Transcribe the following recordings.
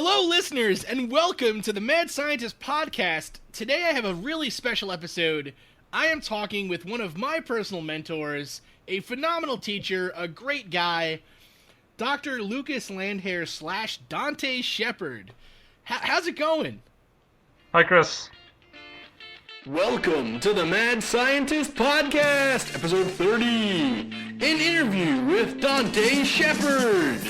Hello, listeners, and welcome to the Mad Scientist Podcast. Today I have a really special episode. I am talking with one of my personal mentors, a phenomenal teacher, a great guy, Dr. Lucas Landherr slash Dante Shepard. How's it going? Hi, Chris. Welcome to the Mad Scientist Podcast, episode 30, an interview with Dante Shepard.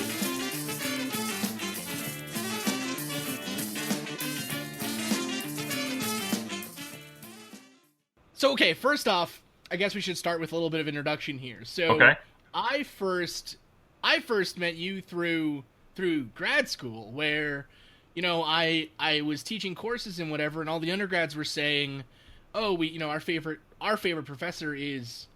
So, okay, first off, I guess we should start with a little bit of introduction here. So, Okay. I first met you through grad school, where, I was teaching courses and whatever, and all the undergrads were saying, "Oh, our favorite professor is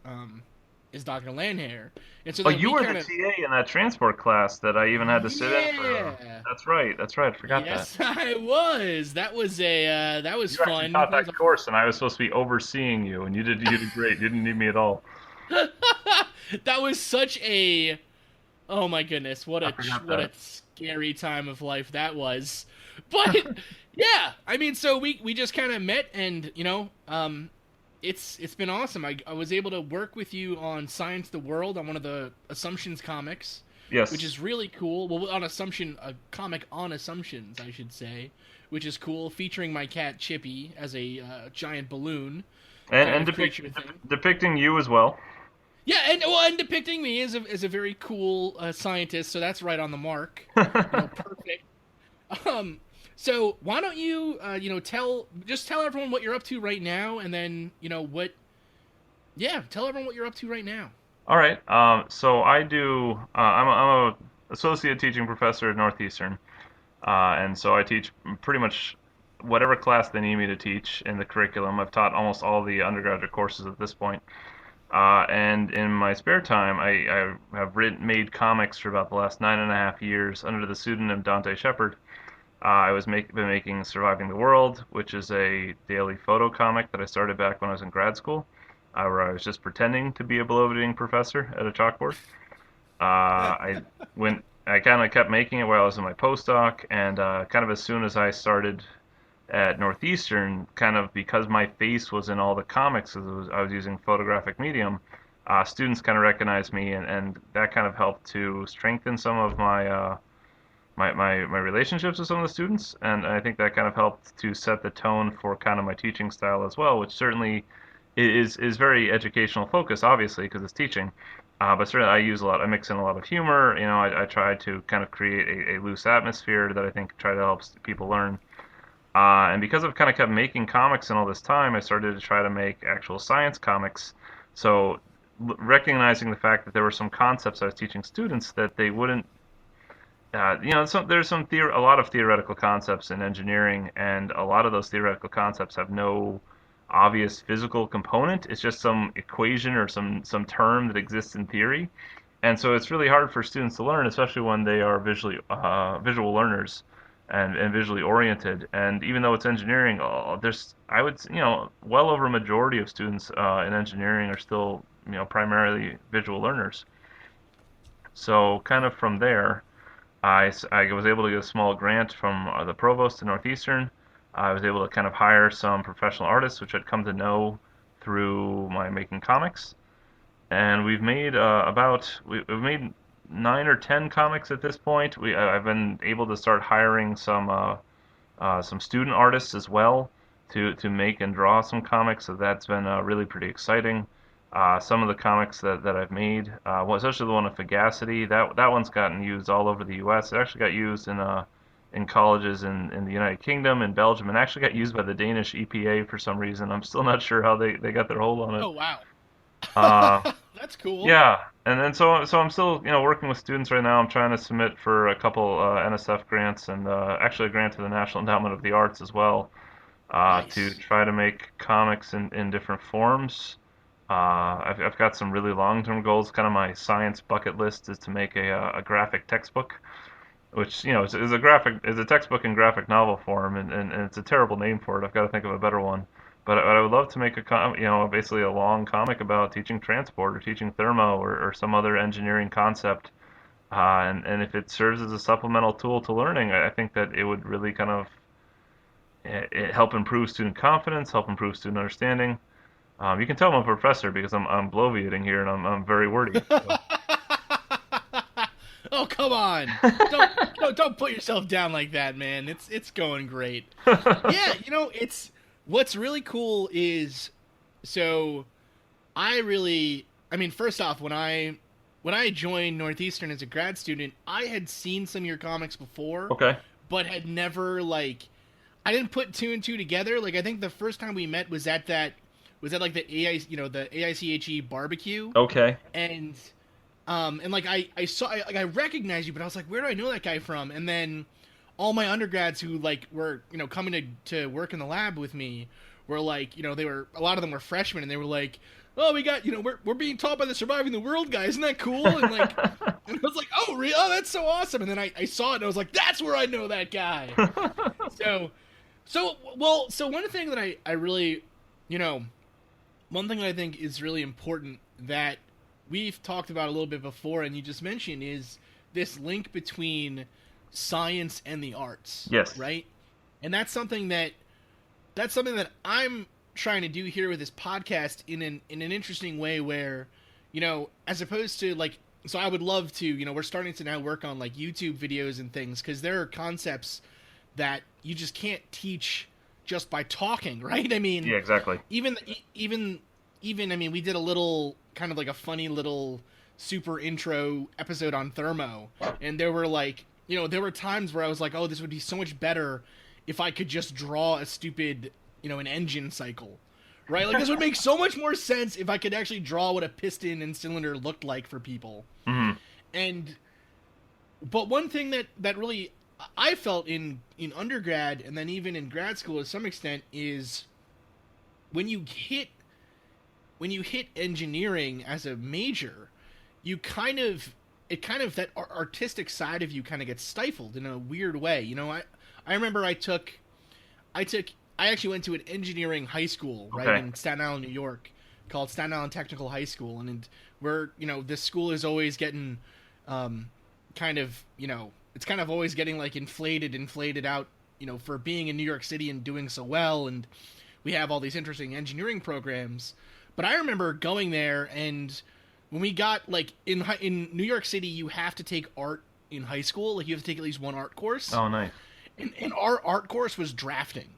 Dr. Landherr," and so Oh, then you we were kind the of TA in that transport class that I even had to sit in for. yeah. That's right. I forgot Yes, that. I was. That was that was You actually fun. taught that course, and I was supposed to be overseeing you, and you did great. You didn't need me at all. That was such a oh my goodness, what I a forgot what a that. scary time of life that was. But yeah, I mean, so we just kind of met, and it's been awesome. I was able to work with you on Science the World on one of the Assumptions comics, which Yes. is really cool. Well, on a comic on Assumptions, I should say, which is cool, featuring my cat Chippy as a giant balloon And kind and of creature thing. depicting you as well. Yeah, and depicting me as a very cool scientist, so that's right on the mark. Perfect. So why don't you tell everyone what you're up to right now, and then tell everyone what you're up to right now. All right. So I do. I'm a associate teaching professor at Northeastern, and so I teach pretty much whatever class they need me to teach in the curriculum. I've taught almost all the undergraduate courses at this point. And in my spare time, I have made comics for about the last 9.5 years under the pseudonym Dante Shepard. Been making Surviving the World, which is a daily photo comic that I started back when I was in grad school, where I was just pretending to be a beloved eating professor at a chalkboard. I I kind of kept making it while I was in my postdoc, and kind of as soon as I started at Northeastern, kind of because my face was in all the comics, as I was using photographic medium, students kind of recognized me, and that kind of helped to strengthen some of my relationships with some of the students, and I think that kind of helped to set the tone for kind of my teaching style as well, which certainly is very educational focused, obviously, because it's teaching. But certainly I mix in a lot of humor. I try to kind of create a loose atmosphere that I think try to help people learn. And because I've kind of kept making comics in all this time, I started to try to make actual science comics. So recognizing the fact that there were some concepts I was teaching students that they wouldn't, there's a lot of theoretical concepts in engineering, and a lot of those theoretical concepts have no obvious physical component. It's just some equation or some term that exists in theory. And so it's really hard for students to learn, especially when they are visual learners and visually oriented. And even though it's engineering, I would well over a majority of students in engineering are still primarily visual learners. So kind of from there, I was able to get a small grant from the provost at Northeastern. I was able to kind of hire some professional artists, which I'd come to know through my making comics. And we've made 9 or 10 comics at this point. I've been able to start hiring some student artists as well to make and draw some comics. So that's been really pretty exciting. Some of the comics that I've made, especially the one with Fugacity, that one's gotten used all over the U.S. It actually got used in colleges in the United Kingdom and Belgium, and actually got used by the Danish EPA for some reason. I'm still not sure how they got their hold on it. Oh wow, Uh, that's cool. yeah, and then so I'm still working with students right now. I'm trying to submit for a couple NSF grants and actually a grant to the National Endowment of the Arts as well, to Nice. try to make comics in different forms. I've got some really long-term goals. Kind of my science bucket list is to make a graphic textbook, which is a textbook in graphic novel form, and it's a terrible name for it. I've got to think of a better one. But I would love to make basically a long comic about teaching transport or teaching thermo or some other engineering concept And if it serves as a supplemental tool to learning, I think that it would really kind of help improve student confidence, help improve student understanding. You can tell I'm a professor because I'm bloviating here and I'm very wordy. So. Oh, come on. Don't, don't put yourself down like that, man. It's going great. Yeah, it's what's really cool is so I mean, first off, when I joined Northeastern as a grad student, I had seen some of your comics before, Okay. but had never like I didn't put two and two together. Like I think the first time we met was at like the the AICHE barbecue, Okay. and and like I saw I recognized you, but I was like, where do I know that guy from? And then all my undergrads who like were coming to work in the lab with me were like, they were a lot of them were freshmen, and they were like, oh, we got we're being taught by the Surviving the World guy, isn't that cool? And like, and I was like, oh, really? Oh, that's so awesome. And then I saw it and I was like, that's where I know that guy. So so one thing that I really you know one thing that I think is really important that we've talked about a little bit before, and you just mentioned, is this link between science and the arts, Yes. right? And that's something that I'm trying to do here with this podcast in an interesting way, where, as opposed to like, so I would love to, we're starting to now work on like YouTube videos and things, because there are concepts that you just can't teach just by talking, right? I mean, Yeah, exactly. even I mean, we did a little kind of like a funny little super intro episode on thermo, and there were like, there were times where I was like, oh, this would be so much better if I could just draw a stupid, an engine cycle, right? Like this would make so much more sense if I could actually draw what a piston and cylinder looked like for people. Hmm. And but one thing that really I felt in undergrad and then even in grad school to some extent is when you hit engineering as a major, you kind of that artistic side of you kind of gets stifled in a weird way. I remember I actually went to an engineering high school right Okay. in Staten Island, New York, called Staten Island Technical High School, and where this school is always getting kind of it's kind of always getting like inflated out for being in New York City and doing so well, and we have all these interesting engineering programs. But I remember going there, and when we got like in New York City, you have to take art in high school. Like you have to take at least one art course, Oh, nice. and our art course was drafting.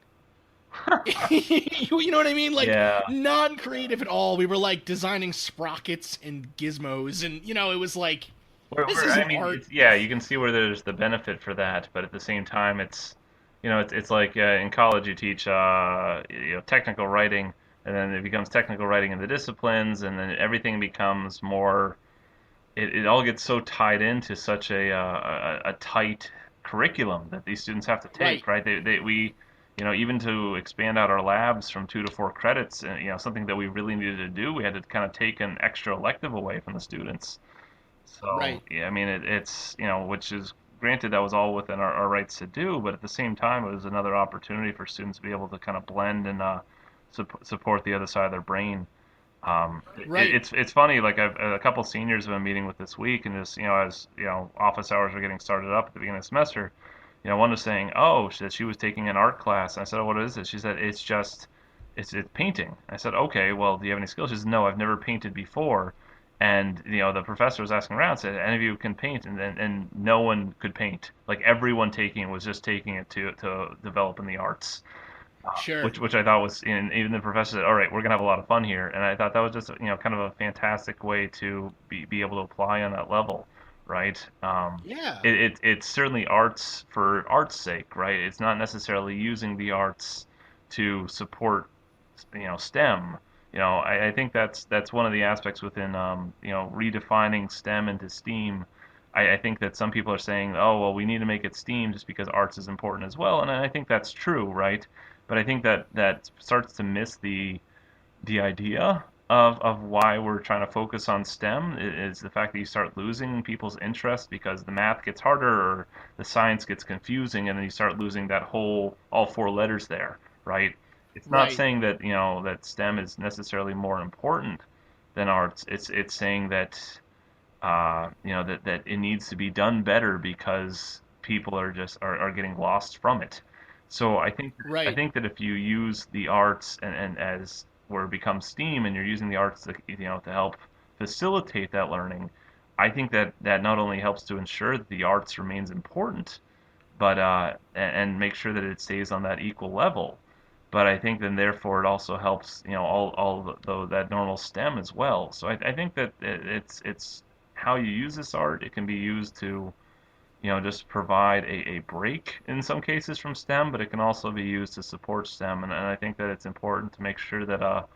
You know what I mean? Like Yeah. non-creative at all. We were like designing sprockets and gizmos, and it was like this I isn't mean, art. yeah, you can see where there's the benefit for that, but at the same time, it's like in college you teach, technical writing, and then it becomes technical writing in the disciplines, and then everything becomes more. It all gets so tied into such a tight curriculum that these students have to Right. take, right? We, even to expand out our labs from 2 to 4 credits, something that we really needed to do, we had to kind of take an extra elective away from the students. So Right. yeah, I mean it's which is granted that was all within our rights to do, but at the same time it was another opportunity for students to be able to kind of blend and support the other side of their brain. Right. It's funny, like I've a couple seniors I've been meeting with this week, and just as office hours are getting started up at the beginning of the semester, one was saying, oh, she was taking an art class. And I said, oh, what is it? She said, it's painting. I said, okay, well, do you have any skills? She said, no, I've never painted before. And the professor was asking around, said, any of you can paint? And no one could paint. Like everyone taking it was just taking it to develop in the arts, Sure. which I thought was, and even the professor said, all right, we're gonna have a lot of fun here. And I thought that was just kind of a fantastic way to be able to apply on that level, right? Yeah. It's certainly arts for art's sake, right? It's not necessarily using the arts to support STEM. I think that's one of the aspects within redefining STEM into STEAM. I think that some people are saying, oh well, we need to make it STEAM just because arts is important as well, and I think that's true, right? But I think that starts to miss the idea of why we're trying to focus on STEM is the fact that you start losing people's interest because the math gets harder or the science gets confusing, and then you start losing that whole all 4 letters there, right? It's not Right. saying that that STEM is necessarily more important than arts. It's saying that that it needs to be done better because people are getting lost from it. So I Right. think that if you use the arts and as where it becomes STEAM and you're using the arts to help facilitate that learning, I think that that not only helps to ensure that the arts remains important, but and make sure that it stays on that equal level. But I think then therefore it also helps all that normal STEM as well. So I think that it's how you use this art. It can be used to just provide a break in some cases from STEM, but it can also be used to support STEM. And I think that it's important to make sure that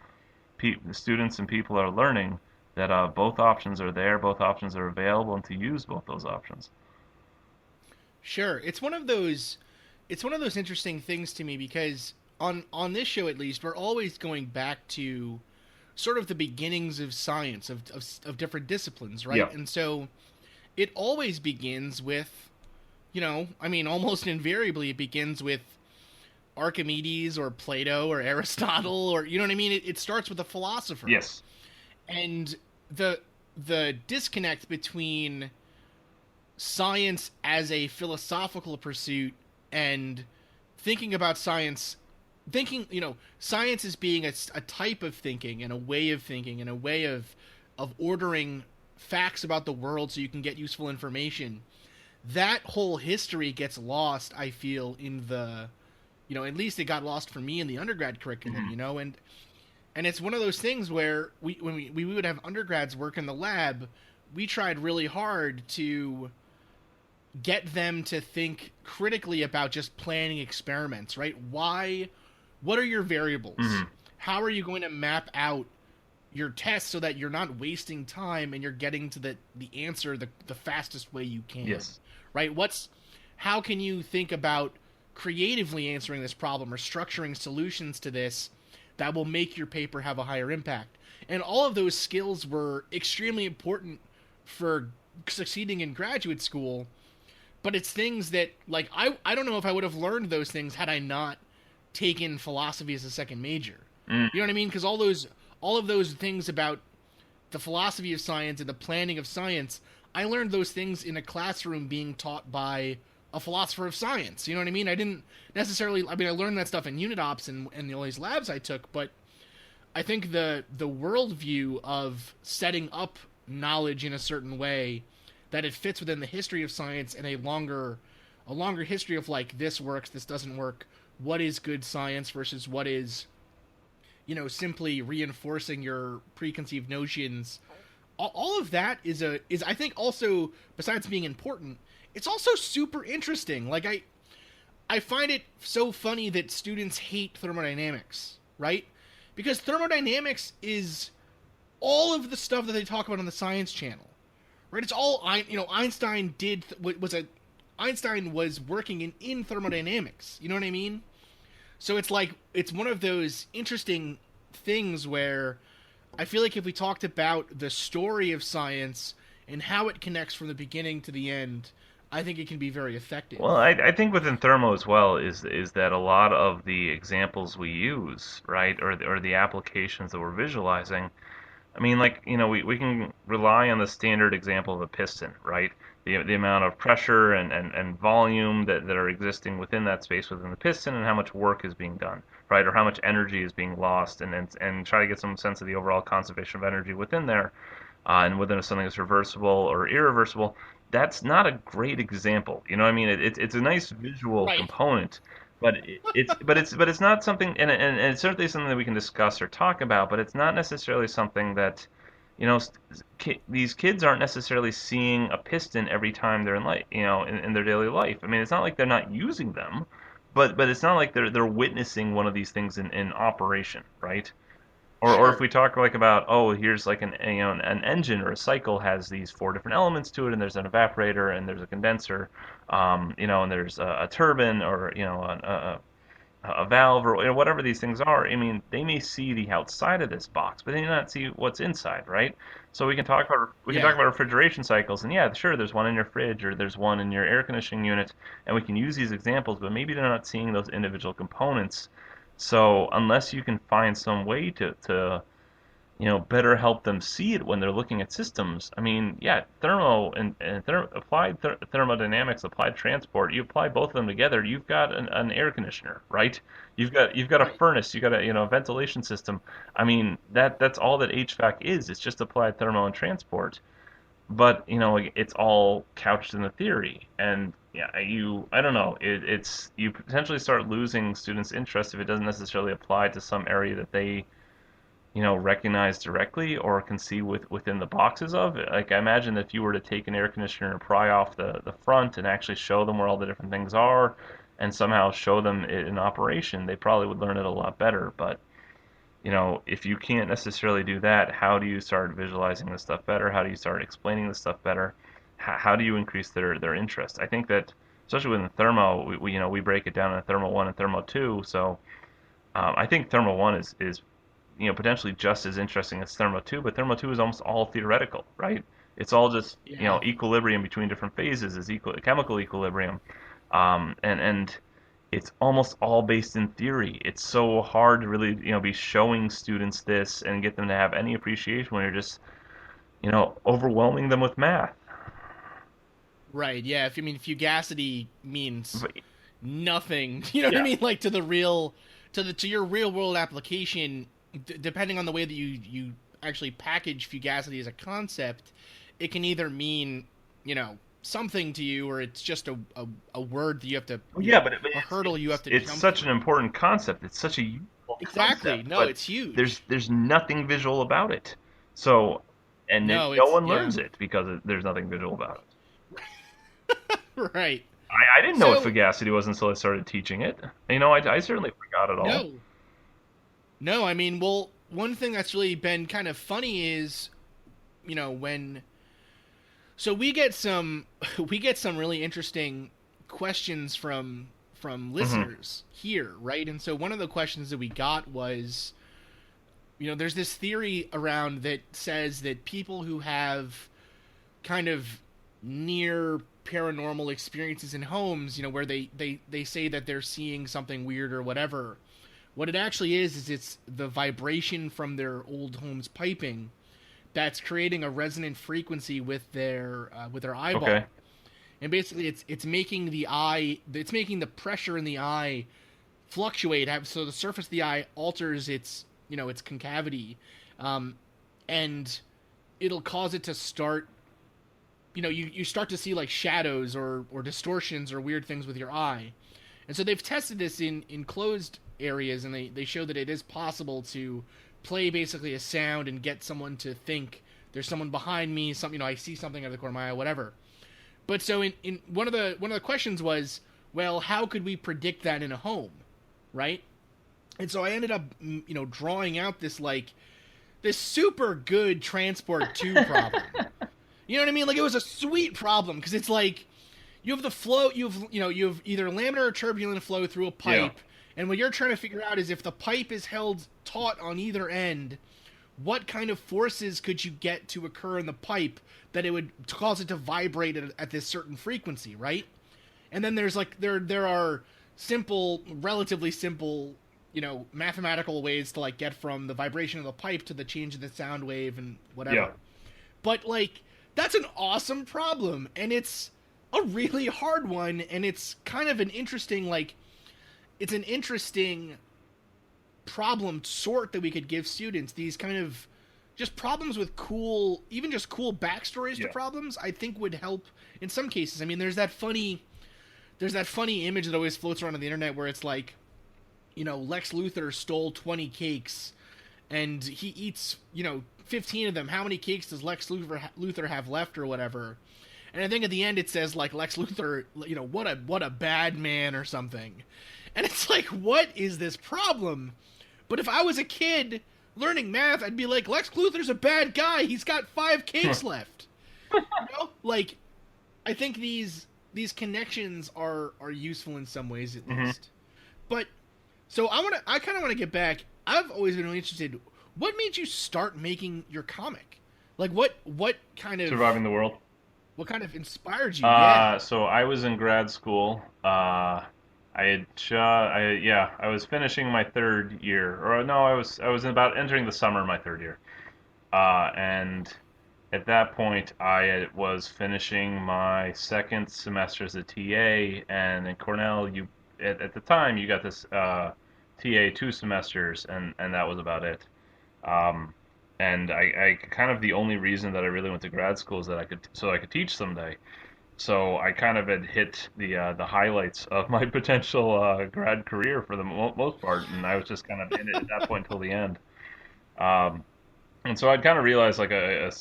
students and people are learning that both options are there, both options are available, and to use both those options. Sure. It's one of those interesting things to me because on this show at least, we're always going back to sort of the beginnings of science of different disciplines, right? Yeah. And so it always begins with, I mean, almost invariably it begins with Archimedes or Plato or Aristotle, or you know what I mean. It starts with a philosopher, Yes. and the the disconnect between science as a philosophical pursuit and thinking about science, science as being a type of thinking and a way of thinking and a way of ordering facts about the world so you can get useful information. That whole history gets lost, I feel, in the, at least it got lost for me in the undergrad curriculum, Hmm. and it's one of those things where when we would have undergrads work in the lab, we tried really hard to get them to think critically about just planning experiments, right? What are your variables? Hmm. How are you going to map out your tests so that you're not wasting time and you're getting to the answer the fastest way you can, Yes. right? How can you think about creatively answering this problem or structuring solutions to this that will make your paper have a higher impact? And all of those skills were extremely important for succeeding in graduate school, but it's things that, like, I don't know if I would have learned those things had I not taken philosophy as a second major. Mm. You know what I mean? Because all of those things about the philosophy of science and the planning of science, I learned those things in a classroom being taught by a philosopher of science. You know what I mean? I didn't necessarily. I mean, I learned that stuff in unit ops and all these labs I took, but I think the worldview of setting up knowledge in a certain way that it fits within the history of science and a longer history of, like, this works, this doesn't work. What is good science versus what is, simply reinforcing your preconceived notions. All of that is I think also, besides being important, it's also super interesting. Like, I find it so funny that students hate thermodynamics, right? Because thermodynamics is all of the stuff that they talk about on the Science Channel, right? It's all Einstein did was a Einstein was working in thermodynamics. You know what I mean? So it's like it's one of those interesting things where I feel like if we talked about the story of science and how it connects from the beginning to the end, I think it can be very effective. Well, I think within thermo as well is that a lot of the examples we use, right, or the applications that we're visualizing. I mean, like, we can rely on the standard example of a piston, right? The amount of pressure and volume that are existing within that space within the piston and how much work is being done, right? Or how much energy is being lost and try to get some sense of the overall conservation of energy within there, and whether something is reversible or irreversible. That's not a great example. You know what I mean? It's a nice visual Right. component, but it's not something, and it's certainly something that we can discuss or talk about, but it's not necessarily something that, these kids aren't necessarily seeing a piston every time they're in life, in their daily life. I mean, it's not like they're not using them, but it's not like they're witnessing one of these things in operation, right? Or if Sure. we talk like about, oh, here's like an engine or a cycle has these four different elements to it, and there's an evaporator and there's a condenser, and there's a turbine or a valve or whatever these things are. I mean, they may see the outside of this box, but they may not see what's inside, right? So we can talk Yeah. about refrigeration cycles, and yeah, sure, there's one in your fridge or there's one in your air conditioning unit, and we can use these examples, but maybe they're not seeing those individual components. So unless you can find some way to better help them see it when they're looking at systems. I mean, yeah, applied thermodynamics, applied transport, you apply both of them together, you've got an air conditioner, right? You've got a Right. furnace, you've got a ventilation system. I mean, that's all that HVAC is. It's just applied thermal and transport. But it's all couched in the theory, and yeah, I don't know. It's you potentially start losing students' interest if it doesn't necessarily apply to some area that they recognize directly or can see within the boxes of. Like, I imagine if you were to take an air conditioner and pry off the front and actually show them where all the different things are and somehow show them it in operation, they probably would learn it a lot better. But, if you can't necessarily do that, how do you start visualizing this stuff better? How do you start explaining this stuff better? How do you increase their interest? I think that, especially within thermo, we break it down into thermo 1 and thermo 2. So I think thermo 1 is potentially just as interesting as Thermo 2, but Thermo 2 is almost all theoretical, right? It's all just, Yeah. equilibrium between different phases is chemical equilibrium. And it's almost all based in theory. It's so hard to really, be showing students this and get them to have any appreciation when you're just, overwhelming them with math. Right. Yeah. If I mean fugacity means But, nothing, you know what I yeah, mean? Like to the real, to your real world application, depending on the way that you actually package fugacity as a concept, it can either mean, something to you, or it's just a word that you have to, well, yeah, but, a hurdle you have to it's jump such an through. important concept. It's such a useful Exactly. concept, No, but it's huge. there's nothing visual about it. So, and then No, no it's one yeah. learns it because there's nothing visual about it. Right. I didn't know what So fugacity was until I started teaching it. I certainly forgot it all. no, no. I mean, well, one thing that's really been kind of funny is, when so we get some really interesting questions from Hmm. listeners here, right? And so one of the questions that we got was, there's this theory around that says that people who have kind of near paranormal experiences in homes, where they say that they're seeing something weird or whatever. What it actually is it's the vibration from their old home's piping that's creating a resonant frequency with their eyeball, Okay. and basically it's making the pressure in the eye fluctuate, so the surface of the eye alters its concavity, um, and it'll cause it to start. You start to see like shadows or distortions or weird things with your eye, and so they've tested this in closed areas, and they show that it is possible to play basically a sound and get someone to think there's someone behind me, I see something out of the corner of my eye, whatever. But so in one of the questions was, well, how could we predict that in a home, right? And so I ended up drawing out this super good transport 2 problem. You know what I mean? Like, it was a sweet problem because it's like you have the flow, you have either laminar or turbulent flow through a Yeah. pipe, and what you're trying to figure out is if the pipe is held taut on either end, what kind of forces could you get to occur in the pipe that it would cause it to vibrate at this certain frequency, right? And then there's like there are relatively simple, mathematical ways to like get from the vibration of the pipe to the change of the sound wave and Yeah. whatever. But like that's an awesome problem, and it's a really hard one, and it's kind of an interesting it's an interesting problem sort that we could give students, these kind of just problems with cool, even just cool backstories to Yeah. problems, I think would help in some cases. I mean, there's that funny image that always floats around on the internet where it's like, Lex Luthor stole 20 cakes and he eats, 15 of them. How many cakes does Lex Luthor have left or whatever? And I think at the end it says like Lex Luthor, what a bad man or something. And it's like, what is this problem? But if I was a kid learning math, I'd be like, Lex Luthor's a bad guy. He's got 5 cakes left. Like, I think these connections are useful in some ways at Hmm. least. But so I kind of want to get back. I've always been really interested. What made you start making your comic? Like what kind of Surviving the world. what kind of inspired you? Yeah. So I was in grad school. I was finishing my third year, or no, I was about entering the summer of my third year. And at that point, I was finishing my second semester as a TA, and in Cornell, at the time you got this TA 2 semesters, and that was about it. Um, and I kind of the only reason that I really went to grad school is that I could teach someday. So I kind of had hit the highlights of my potential grad career for the most part, and I was just kind of in it at that point until the end. Um, and so I'd kind of realized like a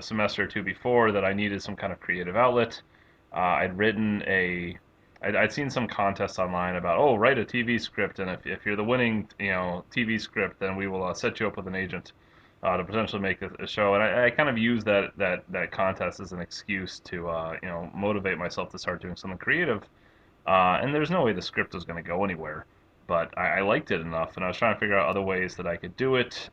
semester or two before that I needed some kind of creative outlet. I'd written I'd seen some contests online about, oh, write a TV script, and if you're the winning TV script, then we will set you up with an agent to potentially make a show. And I kind of used that contest as an excuse to motivate myself to start doing something creative. And there's no way the script was going to go anywhere, but I liked it enough, and I was trying to figure out other ways that I could do it.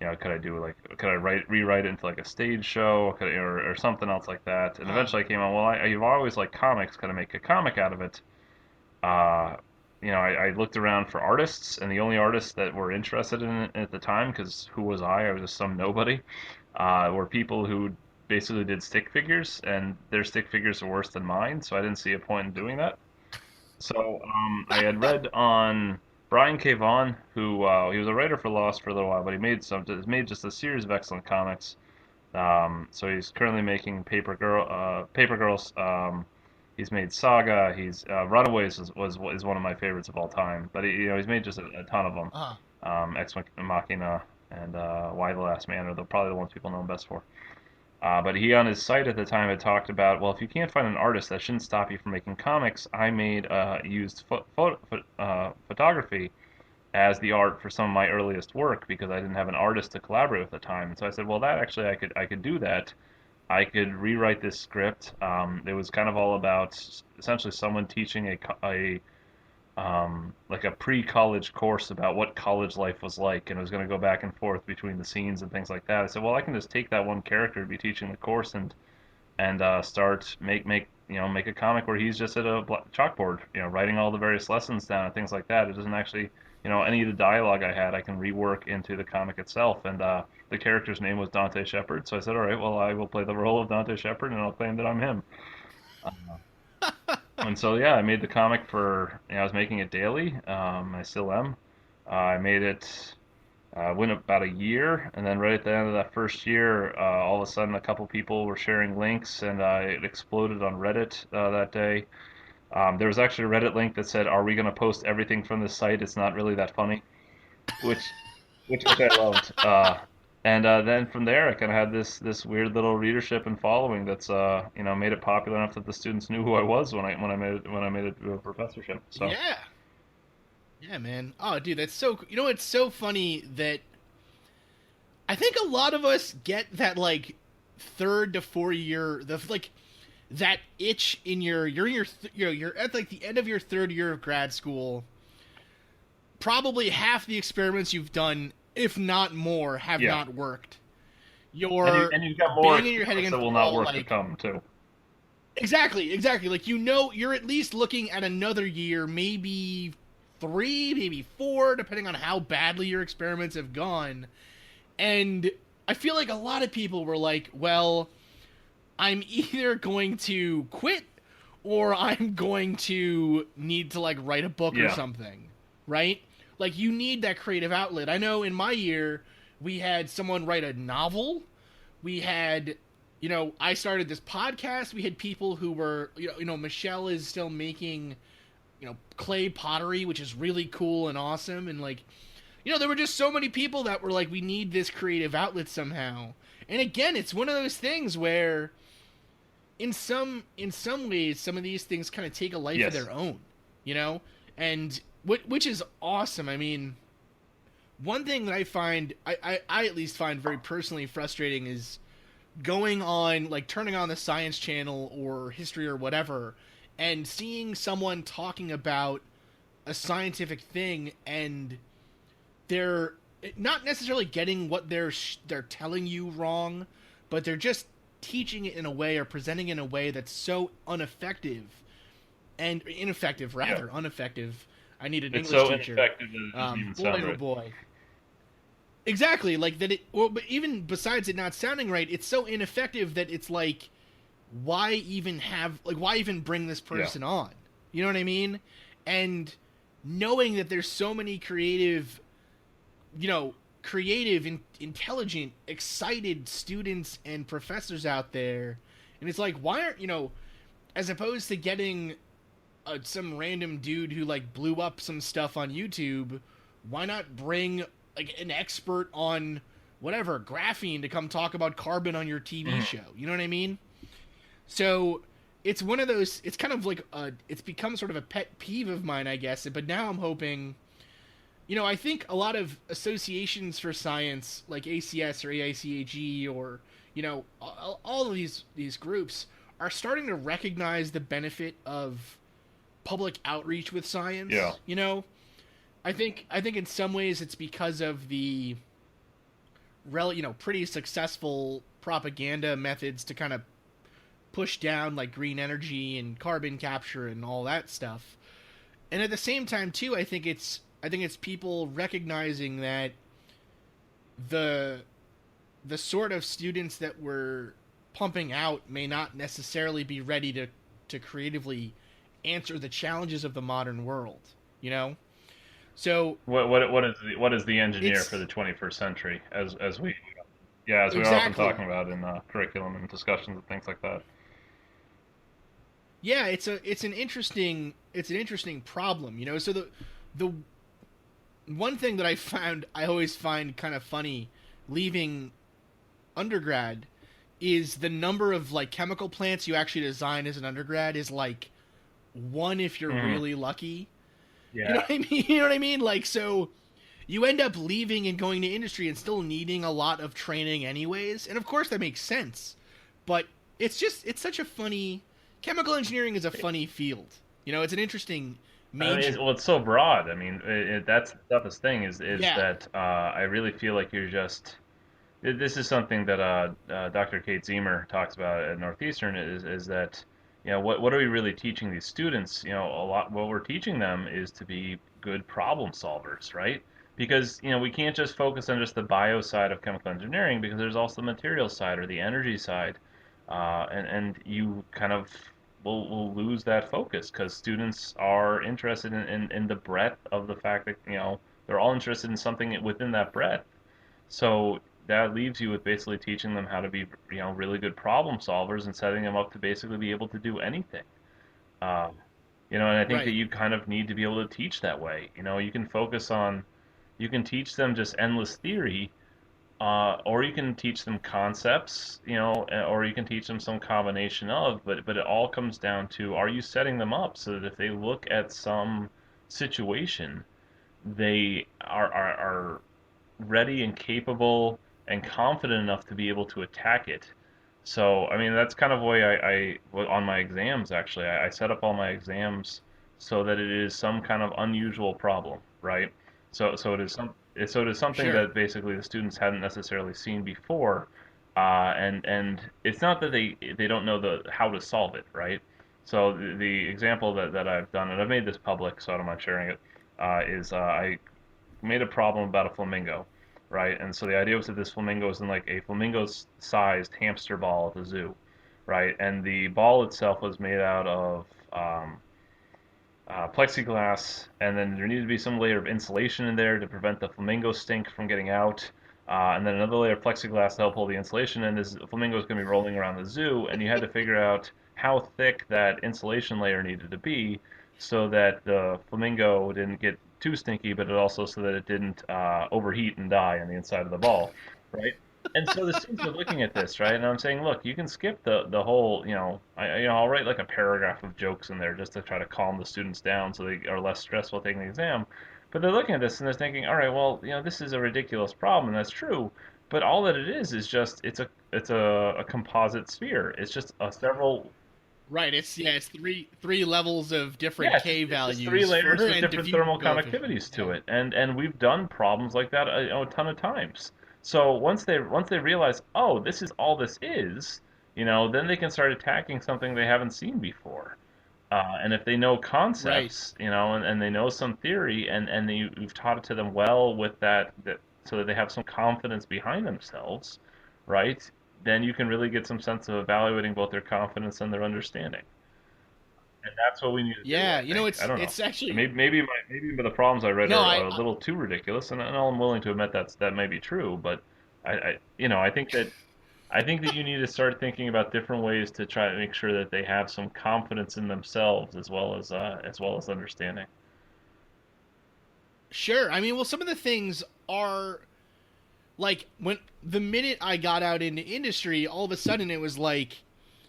Could I rewrite it into like a stage show, or something else like that? And Uh, eventually I came on, well, you've always liked comics, kind of make a comic out of it. Uh, I looked around for artists, and the only artists that were interested in it at the time, because who was I? I was just some nobody. Were people who basically did stick figures, and their stick figures were worse than mine, so I didn't see a point in doing that. So I had read on Brian K. Vaughan, who he was a writer for Lost for a little while, but he made just a series of excellent comics. So he's currently making Paper Girls. He's made Saga. He's Runaways is one of my favorites of all time. But he's made just a ton of them. uh, Ex Machina and Why the Last Man are probably the ones people know him best for. But he on his site at the time had talked about, well, if you can't find an artist, that shouldn't stop you from making comics. I used photography as the art for some of my earliest work because I didn't have an artist to collaborate with at the time. And so I said, well, that actually I could do that. I could rewrite this script. It was kind of all about essentially someone teaching a like a pre-college course about what college life was like, and it was going to go back and forth between the scenes and things like that. I said, well, I can just take that one character to be teaching the course and start make a comic where he's just at a chalkboard, writing all the various lessons down and things like that. It doesn't actually, any of the dialogue I had, I can rework into the comic itself. And the character's name was Dante Shepherd, so I said, all right, well, I will play the role of Dante Shepherd, and I'll claim that I'm him. And so yeah, I made the comic for I was making it daily. I still am. I made it. Went about a year, and then right at the end of that first year, all of a sudden, a couple people were sharing links, and it exploded on Reddit that day. There was actually a Reddit link that said, "Are we going to post everything from this site? It's not really that funny," which which I loved. And then from there, I kind of had this weird little readership and following that's made it popular enough that the students knew who I was when I made it to a professorship. So yeah, yeah, man. Oh, dude, that's so. It's so funny that I think a lot of us get that like third to 4 year the like that itch in you're in your you're at like the end of your third year of grad school. Probably half the experiments you've done, if not more, have yeah, not worked. You're and you've got more banging your head experiments against that the will not wall, work to like come too. exactly. Like you're at least looking at another year, maybe 3, maybe 4, depending on how badly your experiments have gone. And I feel like a lot of people were like, well, I'm either going to quit or I'm going to need to like write a book or Yeah, something, right? Like you need that creative outlet. I know in my year we had someone write a novel. We had I started this podcast. We had people who were Michelle is still making clay pottery, which is really cool and awesome, and like there were just so many people that were like, we need this creative outlet somehow. And again, it's one of those things where in some ways some of these things kind of take a life of yes, their own, and which is awesome. I mean, one thing that I at least find very personally frustrating is going on, like turning on the Science Channel or History or whatever, and seeing someone talking about a scientific thing, and they're not necessarily getting what they're telling you wrong, but they're just teaching it in a way or presenting it in a way that's so ineffective, yeah. ineffective. I need an It's English so teacher. ineffective that it doesn't even Boy, sound oh right. boy. exactly, like that it, or but even besides it not sounding right, it's so ineffective that it's like, why even bring this Yeah. person on? You know what I mean? And knowing that there's so many creative, intelligent, excited students and professors out there, and it's like, why aren't, as opposed to getting some random dude who like blew up some stuff on YouTube, why not bring like an expert on whatever graphene to come talk about carbon on your TV Mhm. show? You know what I mean? So it's one of those. It's kind of like it's become sort of a pet peeve of mine, I guess. But now I'm hoping. I think a lot of associations for science, like ACS or AICAG, or all of these groups, are starting to recognize the benefit of public outreach with Yeah. science. I think in some ways it's because of the pretty successful propaganda methods to kind of push down like green energy and carbon capture and all that stuff. And at the same time too, I think it's people recognizing that the the sort of students that we're pumping out may not necessarily be ready to creatively answer the challenges of the modern world, you know? So What is the engineer for it's the 21st century, as we yeah, as we are often exactly. talking about in curriculum and discussions and things like that. Yeah, it's an interesting problem, so the one thing that I always find kind of funny leaving undergrad is the number of like chemical plants you actually design as an undergrad is like one if you're Hmm. really lucky. You know Yeah. what I mean? You know what I mean? Like, so you end up leaving and going to industry and still needing a lot of training anyways. And of course that makes sense. But it's such a funny chemical engineering is a funny field. It's an interesting I mean, major. it's so broad. I mean, that's the toughest thing is Yeah. that I really feel like you're just. This is something that Dr. Kate Zemer talks about at Northeastern is that what are we really teaching these students? A lot what we're teaching them is to be good problem solvers, right? Because we can't just focus on just the bio side of chemical engineering because there's also the material side or the energy side, and you kind of will lose that focus because students are interested in the breadth of the fact that they're all interested in something within that breadth. So that leaves you with basically teaching them how to be, really good problem solvers and setting them up to basically be able to do anything. Um, and I think that Right. you kind of need to be able to teach that way. You can focus on, you can teach them just endless theory, or you can teach them concepts, or you can teach them some combination of, but it all comes down to, are you setting them up so that if they look at some situation, they are ready and capable and confident enough to be able to attack it. So, I mean, that's kind of the way on my exams, actually, I set up all my exams so that it is some kind of unusual problem, right? So it is something Sure. that basically the students hadn't necessarily seen before, and it's not that they don't know the how to solve it, right? So the example that I've done, and I've made this public, so I don't mind sharing it, is I made a problem about a flamingo, right? And so the idea was that this flamingo was in like a flamingo-sized hamster ball at the zoo, right? And the ball itself was made out of plexiglass, and then there needed to be some layer of insulation in there to prevent the flamingo stink from getting out. And then another layer of plexiglass to help hold the insulation in. This flamingo is going to be rolling around the zoo, and you had to figure out how thick that insulation layer needed to be so that the flamingo didn't get too stinky, but it also so that it didn't overheat and die on the inside of the ball, right? And so the students are looking at this, right? And I'm saying, look, you can skip the whole, I'll write like a paragraph of jokes in there just to try to calm the students down so they are less stressed while taking the exam. But they're looking at this and they're thinking, all right, well, this is a ridiculous problem, and that's true. But all that it is just it's a composite sphere. It's just a several Right. It's three levels of different Yeah, K it's just three values for layers with and different diffusion thermal coefficient. conductivities Yeah. to it, and we've done problems like that a ton of times. So once they realize, oh, this is all this is, then they can start attacking something they haven't seen before. And if they know Right. concepts, and they know some theory, and you've taught it to them well with that so that they have some confidence behind themselves, right? Then you can really get some sense of evaluating both their confidence and their understanding. And that's what we need to do, Yeah, I think. I don't know. it's actually Maybe the problems I read no, are a little too ridiculous, and I'm willing to admit that may be true. But I think that you need to start thinking about different ways to try to make sure that they have some confidence in themselves as well as understanding. sure. I mean, well, some of the things are like when the minute I got out into industry, all of a sudden it was like,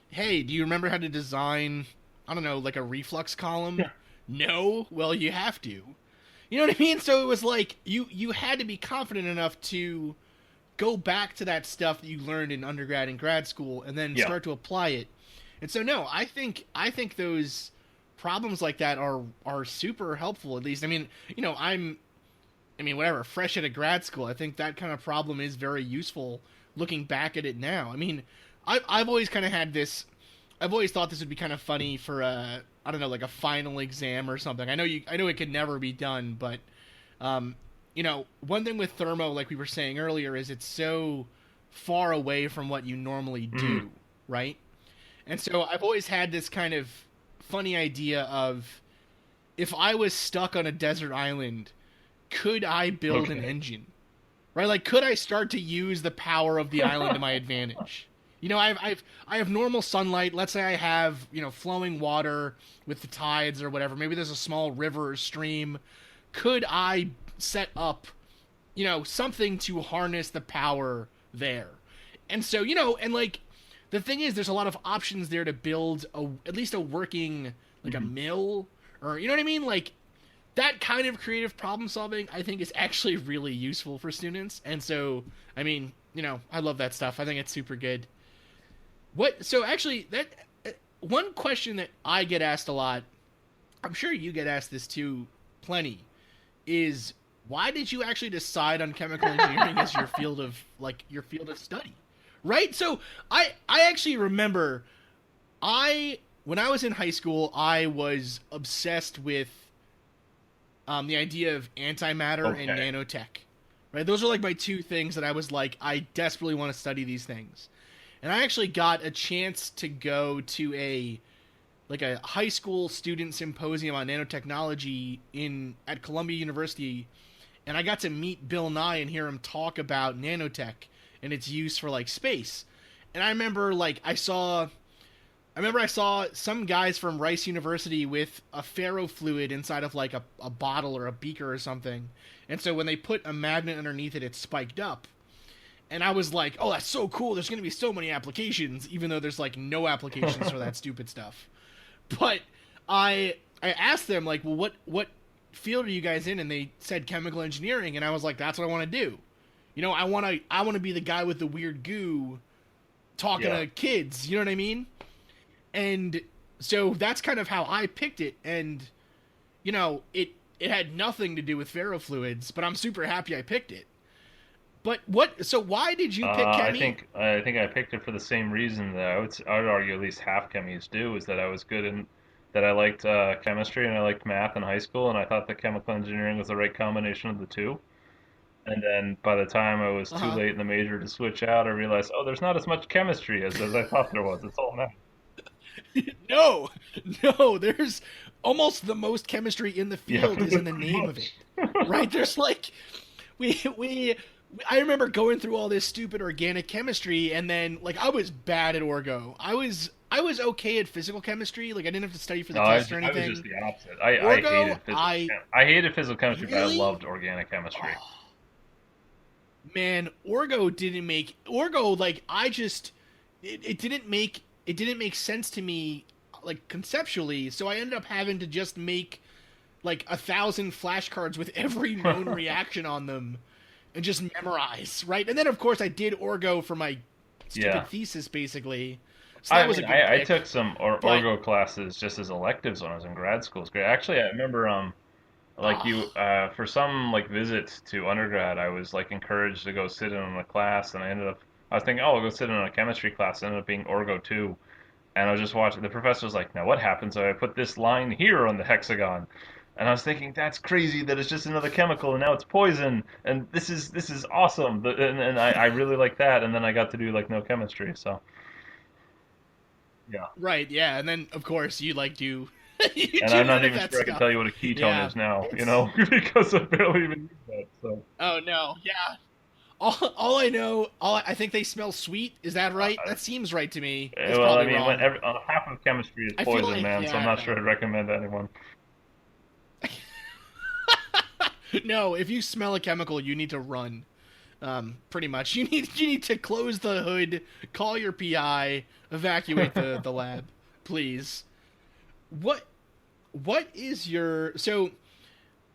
hey, do you remember how to design, I don't know, like a reflux column? Yeah. No? Well, you have to. You know what I mean? So it was like you had to be confident enough to go back to that stuff that you learned in undergrad and grad school and then Yeah. start to apply it. And so no, I think those problems like that are super helpful. At least, I mean, I mean, whatever, fresh out of grad school, I think that kind of problem is very useful looking back at it now. I mean, I've always kind of had this. I've always thought this would be kind of funny for a, I don't know, like a final exam or something. I know it could never be done, but one thing with thermo, like we were saying earlier, is it's so far away from what you normally Mhm. do, right? And so I've always had this kind of funny idea of if I was stuck on a desert island, could I build an Okay. engine? Right? Like, could I start to use the power of the island to my advantage? I have normal sunlight. Let's say I have flowing water with the tides or whatever. Maybe there's a small river or stream. Could I set up something to harness the power there? And so and like the thing is, there's a lot of options there to build at least a working like a Mhm. mill or you know what I mean, like that kind of creative problem solving I think is actually really useful for students. And so I mean I love that stuff. I think it's super good. What so actually that one question that I get asked a lot, I'm sure you get asked this too plenty, is why did you actually decide on chemical engineering as your field of study, right? So I actually remember I when I was in high school I was obsessed with the idea of antimatter and Okay. nanotech. Right, those are like my two things that I was like, I desperately want to study these things. And I actually got a chance to go to a high school student symposium on nanotechnology in at Columbia University, and I got to meet Bill Nye and hear him talk about nanotech and its use for like space. And I remember I saw some guys from Rice University with a ferrofluid inside of like a bottle or a beaker or something. And so when they put a magnet underneath it, it spiked up. And I was like, oh, that's so cool. There's going to be so many applications, even though there's like no applications for that stupid stuff. But I asked them like, well, what field are you guys in? And they said chemical engineering, and I was like, that's what I want to do. I want to be the guy with the weird goo talking Yeah. to kids. You know what I mean? And so that's kind of how I picked it. And it had nothing to do with ferrofluids, but I'm super happy I picked it. But what? So why did you pick chemi? I think I picked it for the same reason that I would argue at least half chemies do is that I was good in that I liked chemistry and I liked math in high school and I thought that chemical engineering was the right combination of the two. And then by the time I was Uh too huh. late in the major to switch out, I realized, oh, there's not as much chemistry as I thought there was. It's all math. No, no. There's almost the most chemistry in the Yeah, field is in the pretty name of it, much. right? There's like we I remember going through all this stupid organic chemistry, and then like I was bad at orgo. I was okay at physical chemistry. Like I didn't have to study for No, the test or I was just anything. the opposite. Orgo, I I hated physical chemistry, but I really, loved organic chemistry. oh man, orgo didn't make orgo like I just it didn't make sense to me like conceptually. So I ended up having to just make like 1,000 flashcards with every known reaction on them and just memorize, right? And then of course I did orgo for my Yeah. stupid thesis basically. So that was a good I pick. took some But orgo classes just as electives when I was in grad school. It's great. Actually, I remember like you oh, for some like visit to undergrad, I was like encouraged to go sit in on a class, and I was thinking, oh, I'll go sit in on a chemistry class. It ended up being orgo two, and I was just watching. The professor was like, now what happens if I put this line here on the hexagon? And I was thinking, that's crazy that it's just another chemical and now it's poison. And this is awesome. And I really like that. And then I got to do like no chemistry. So yeah. Right, yeah, and then of course you like do you And do I'm not none of even that sure I can tell stuff. you what a ketone Yeah, is now, it's because I barely even use that. So oh no, yeah. All I know, I think they smell sweet. Is that right? That seems right to me. It's well, I probably mean, wrong. half of chemistry is I feel poison, like man. yeah, So I'm I not don't sure know. I'd recommend to anyone. No, if you smell a chemical, you need to run. Pretty much, you need to close the hood, call your PI, evacuate the lab, please. What what is your so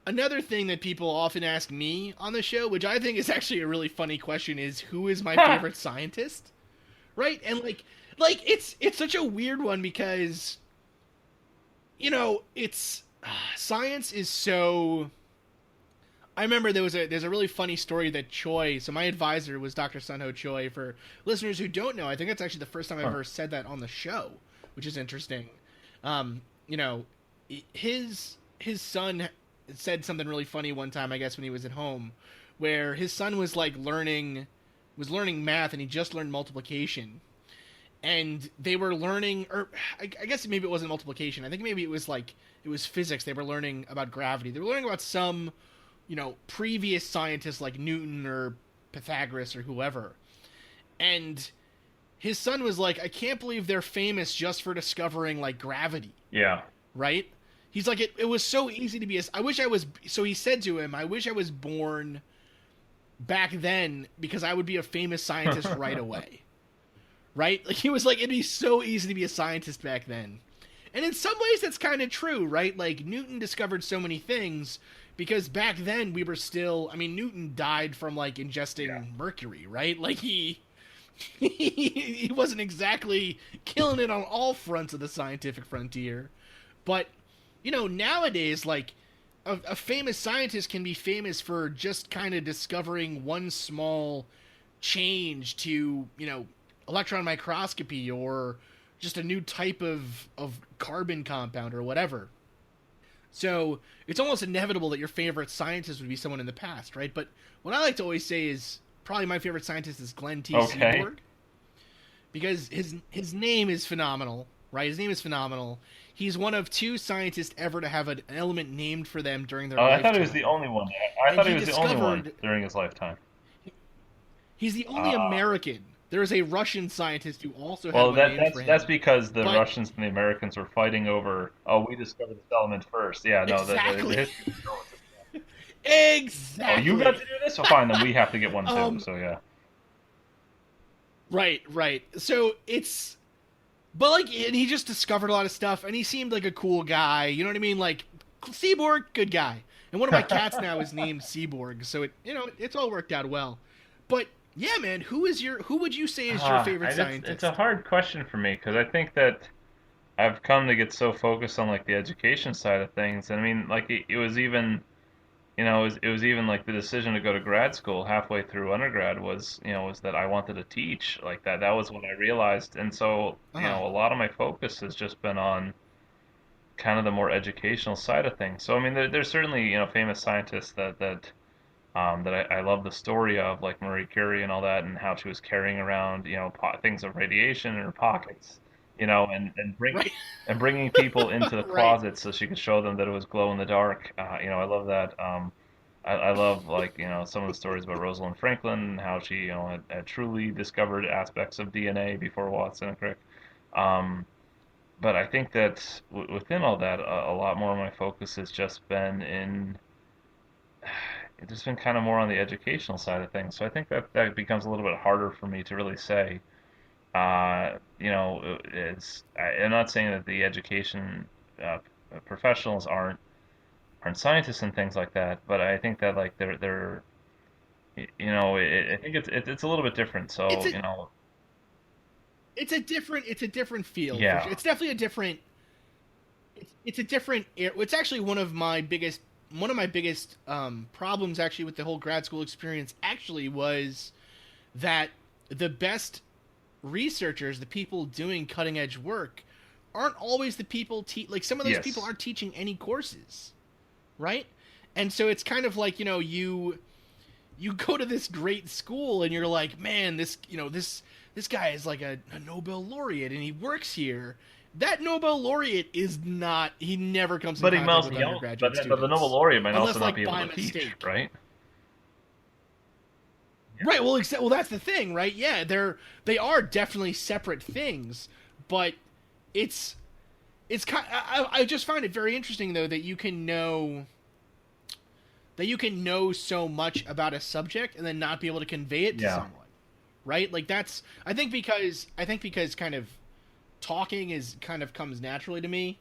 another thing that people often ask me on the show, which I think is actually a really funny question, is who is my favorite scientist? Right? And like it's such a weird one because it's science is so I remember there's a really funny story that Choi, so my advisor was Dr. Sunho Choi. For listeners who don't know, I think that's actually the first time I've Huh. ever said that on the show, which is interesting. Um, you know, his son said something really funny one time, I guess when he was at home, where his son was like learning math and he just learned multiplication, and they were learning, or I guess maybe it wasn't multiplication. I think maybe it was physics. They were learning about gravity. They were learning about some previous scientists like Newton or Pythagoras or whoever. And his son was like, I can't believe they're famous just for discovering like gravity, Yeah. right? He's like, it was so easy to be a. I wish I was. So he said to him, I wish I was born back then because I would be a famous scientist right away. Right? Like he was like, it'd be so easy to be a scientist back then. And in some ways, that's kind of true, right? Like Newton discovered so many things because back then we were still. I mean, Newton died from like Yeah. ingesting mercury, right? Like he wasn't exactly killing it on all fronts of the scientific frontier. But nowadays, like a famous scientist can be famous for just kind of discovering one small change to electron microscopy or just a new type of carbon compound or whatever. So it's almost inevitable that your favorite scientist would be someone in the past, right? But what I like to always say is probably my favorite scientist is Glenn T. Okay. Seaborg because his name is phenomenal, right? His name is phenomenal. He's one of two scientists ever to have an element named for them during their Oh, I thought he was the lifetime, only one. I and thought he he was the only one discovered during his lifetime. he's the only Uh, American. There is a Russian scientist who also had well, one named for that's him, because the but Russians and the Americans were fighting over. Oh, we discovered this element first. Yeah, no, the exactly, history is relative. Oh, you got to exactly. do this? Well, fine, then we have to get one too. um, So yeah. right, right. So it's but like, and he just discovered a lot of stuff, and he seemed like a cool guy. You know what I mean? Like Seaborg, good guy. And one of my cats now is named Seaborg, so it's all worked out well. But yeah, man, who would you say is your favorite It's a scientist? hard question for me because I think that I've come to get so focused on like the education side of things. And I mean, like it was even, it was even like the decision to go to grad school halfway through undergrad was that I wanted to teach like that. That was when I realized. And so, Uh huh. a lot of my focus has just been on kind of the more educational side of things. So I mean, there's certainly famous scientists that I love the story of, like Marie Curie and all that, and how she was carrying around, things of radiation in her pockets, Right. and bringing people into the Right. closet so she could show them that it was glow in the dark. I love that. I love like some of the stories about Rosalind Franklin and how she had truly discovered aspects of DNA before Watson and Crick. Um, but I think that within all that, a lot more of my focus has just been in it's just been kind of more on the educational side of things. So I think that becomes a little bit harder for me to really say. I'm not saying that the education professionals aren't scientists and things like that, but I think that like they're I think it's a little bit different. It's So a it's a different field for sure. yeah, It's definitely a different. It's a different. It's actually one of my biggest problems actually with the whole grad school experience actually was that the best researchers, the people doing cutting edge work, aren't always the people like some of those people yes, aren't teaching any courses, right? And so it's kind of like, you go to this great school and you're like, man, this guy is like a Nobel laureate and he works here. That Nobel laureate is not. He never comes in But he contact must, with you know, undergraduate but the Nobel students, laureate might unless also not like be able by to teach, mistake. right? Right. Well, that's the thing, right? Yeah, they are definitely separate things, but it's it's kind. I just find it very interesting though that you can know so much about a subject and then not be able to convey it to Yeah. someone, right? Like that's I think because kind of talking is kind of comes naturally to me.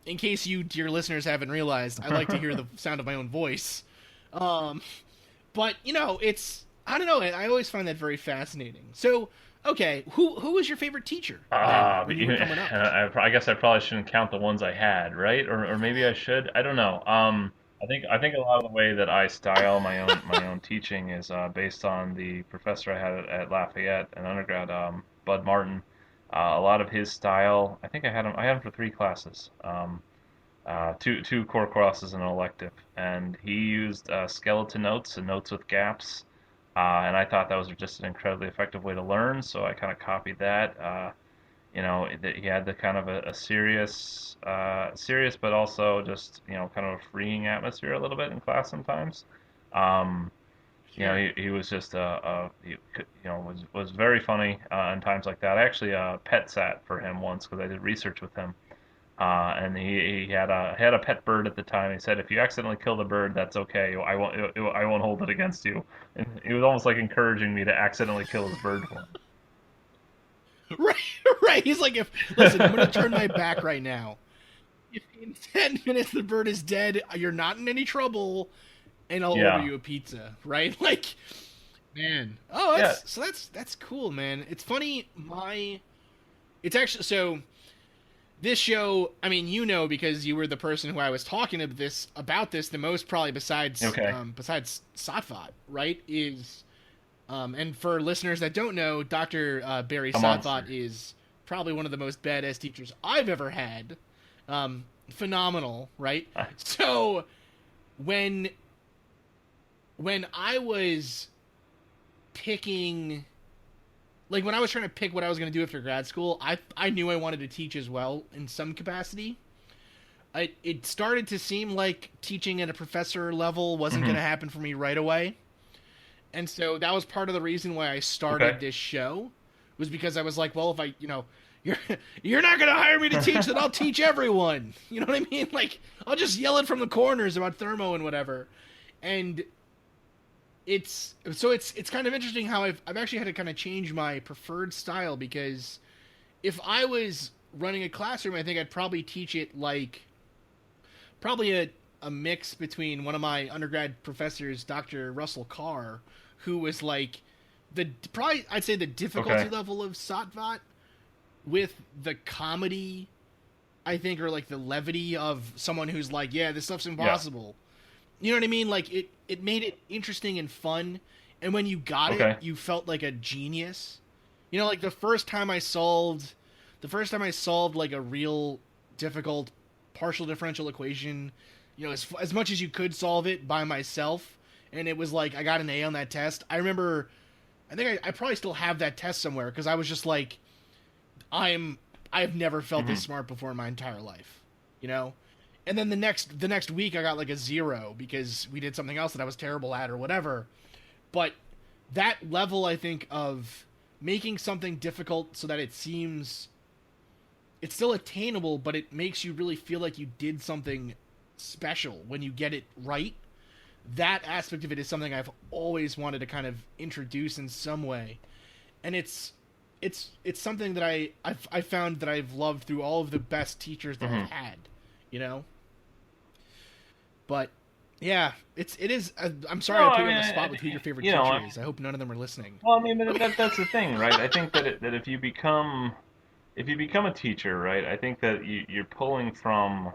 In case you dear listeners haven't realized, I like to hear the sound of my own voice. Um, but it's I don't know. I always find that very fascinating. So, okay, who was your favorite teacher then Ah, when you were coming up? I guess I probably shouldn't count the ones I had, right? Or maybe I should. I don't know. I think a lot of the way that I style my own teaching is based on the professor I had at Lafayette, an undergrad, Bud Martin. A lot of his style. I had him for three classes. Two core classes and an elective, and he used skeleton notes and notes with gaps, and I thought that was just an incredibly effective way to learn. So I kind of copied that. He had the kind of a serious, but also just kind of a freeing atmosphere a little bit in class sometimes. Um, Sure. he was just was very funny in times like that. I actually pet sat for him once because I did research with him. And he had a pet bird at the time. He said, "If you accidentally kill the bird, that's okay. I won't hold it against you." And he was almost like encouraging me to accidentally kill his bird for Right, right. He's like, if listen, I'm gonna turn my back right now. If in 10 minutes the bird is dead, you're not in any trouble, and I'll order Yeah, you a pizza. Right? Like, man. Oh, yeah, that's cool, man. It's funny. It's actually so. This show, I mean, because you were the person who I was talking to this about this the most, probably okay, besides Satvat, right? And for listeners that don't know, Dr. Barry a Satvat monster. is probably one of the most badass teachers I've ever had. Phenomenal, right? So when I was picking, like when I was trying to pick what I was going to do after grad school, I knew I wanted to teach as well in some capacity. It started to seem like teaching at a professor level wasn't going Hmm. to happen for me right away. And so that was part of the reason why I Okay. started this show, was because I was like, well, if you're you're not gonna hire me to teach, then I'll teach everyone. You know what I mean? Like I'll just yell it from the corners about thermo and whatever. And it's kind of interesting how I've actually had to kind of change my preferred style, because if I was running a classroom, I think I'd probably teach it like probably a mix between one of my undergrad professors, Dr. Russell Carr, who was like the probably I'd say the difficulty Okay. level of Satvat with the comedy, I think, or like the levity of someone who's like, yeah, this stuff's Yeah. impossible. You know what I mean? Like it made it interesting and fun, and when you got it, Okay. you felt like a genius. Like the first time I solved like a real difficult partial differential equation, as much as you could solve it by myself, and it was like I got an A on that test. I remember, I think I probably still have that test somewhere, because I was just like, I've never felt Hmm. this smart before in my entire life, you know. And then the next week I got like a 0 because we did something else that I was terrible at or whatever. But that level, I think, of making something difficult so that it's still attainable, but it makes you really feel like you did something special when you get it right. That aspect of it is something I've always wanted to kind of introduce in some way, and it's something that I found that I've loved through all of the best teachers that Hmm. I've had, you know. But yeah, it is. I'm No, sorry to put I you on mean, the spot with who your favorite I teacher mean, is. I hope none of them are listening. well, I mean, but that's the thing, right? I think that if you become a teacher, right, I think that you're pulling from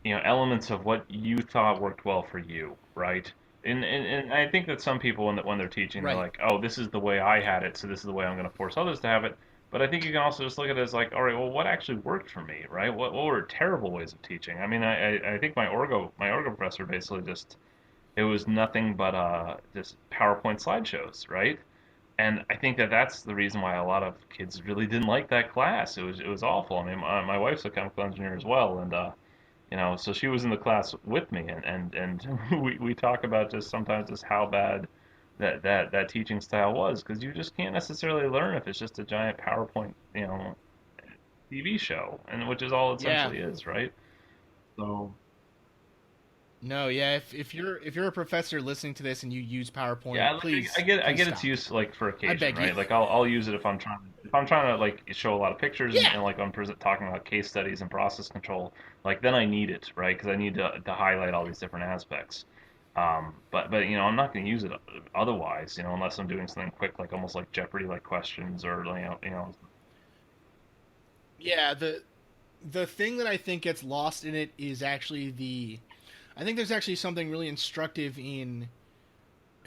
elements of what you thought worked well for you, right? And I think that some people when they're teaching, they're Right. like, oh, this is the way I had it, so this is the way I'm going to force others to have it. But I think you can also just look at it as like, all right, well, what actually worked for me, right? What were terrible ways of teaching? I mean, I think my orgo professor basically just it was nothing but just PowerPoint slideshows, right? And I think that that's the reason why a lot of kids really didn't like that class. It was awful. I mean, my wife's a chemical engineer as well, and so she was in the class with me, and we talk about just sometimes just how bad that teaching style was, because you just can't necessarily learn if it's just a giant PowerPoint, TV show, and which is all it Yeah. essentially is, right? So No, yeah. If you're a professor listening to this and you use PowerPoint, yeah, like I please get I please get its stop. use like for I occasion, beg you. right? Like I'll use it if I'm trying to like show a lot of pictures and, Yeah. and like I'm talking about case studies and process control, like then I need it, right? Because I need to highlight all these different aspects. But I'm not going to use it otherwise, unless I'm doing something quick, like almost like Jeopardy like questions or Yeah. The thing that I think gets lost in it is actually the. I think there's actually something really instructive in.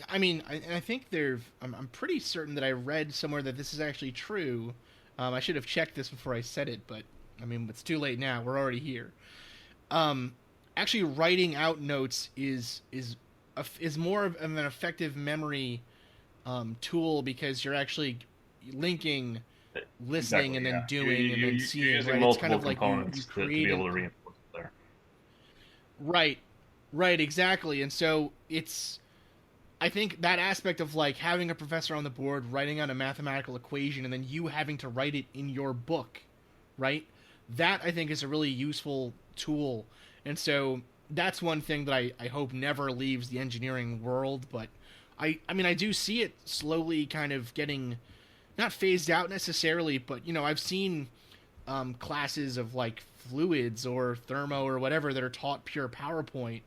I mean, I think there. I'm pretty certain that I read somewhere that this is actually true. I should have checked this before I said it, but I mean, it's too late now. We're already here. Um, Actually, writing out notes is more of an effective memory tool, because you're actually linking listening exactly, and then yeah. You're, doing and you're, then you're seeing, using right? It's kind multiple of like you components to create be an able to reinforce it there. right, right, exactly. And so it's, I think that aspect of like having a professor on the board writing out a mathematical equation and then you having to write it in your book, right? That I think is a really useful tool. And so that's one thing that I hope never leaves the engineering world. But I mean, I do see it slowly kind of getting not phased out necessarily, but I've seen classes of like fluids or thermo or whatever that are taught pure PowerPoint,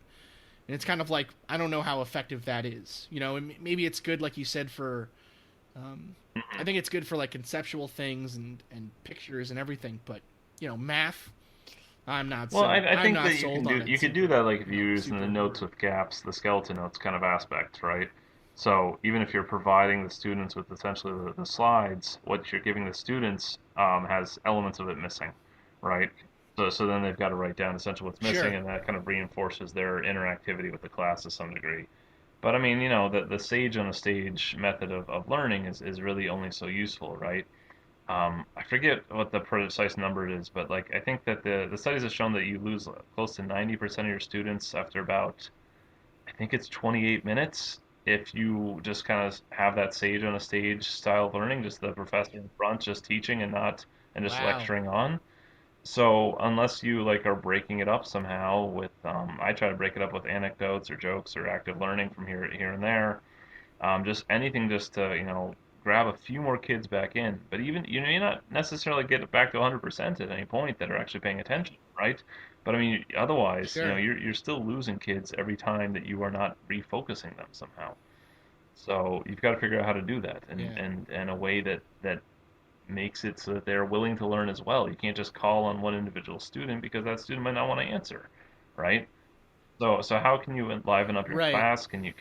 and it's kind of like I don't know how effective that is. Maybe it's good, like you said, for I think it's good for like conceptual things and pictures and everything, but math, Well, I I'm think not that you can sold do on it you could do that like if you use in the super notes hard. with gaps, the skeleton notes kind of aspect, right? So even if you're providing the students with essentially the slides, what you're giving the students has elements of it missing, right? So then they've got to write down essentially what's missing, Sure. and that kind of reinforces their interactivity with the class to some degree. But I mean, the sage on the stage method of learning is really only so useful, right? I forget what the precise number is, but like I think that the studies have shown that you lose close to 90% of your students after about, I think it's 28 minutes, if you just kind of have that sage on a stage style of learning, just the professor in front just teaching and just Wow. lecturing on. So unless you like are breaking it up somehow with, I try to break it up with anecdotes or jokes or active learning from here and there, just anything just to grab a few more kids back in. But even you may not necessarily get it back to 100% at any point that are actually paying attention, right? But I mean, otherwise, Sure. you're still losing kids every time that you are not refocusing them somehow. So you've got to figure out how to do that, and Yeah. and a way that makes it so that they're willing to learn as well. You can't just call on one individual student because that student might not want to answer, right? So how can you liven up your Right. class? Can you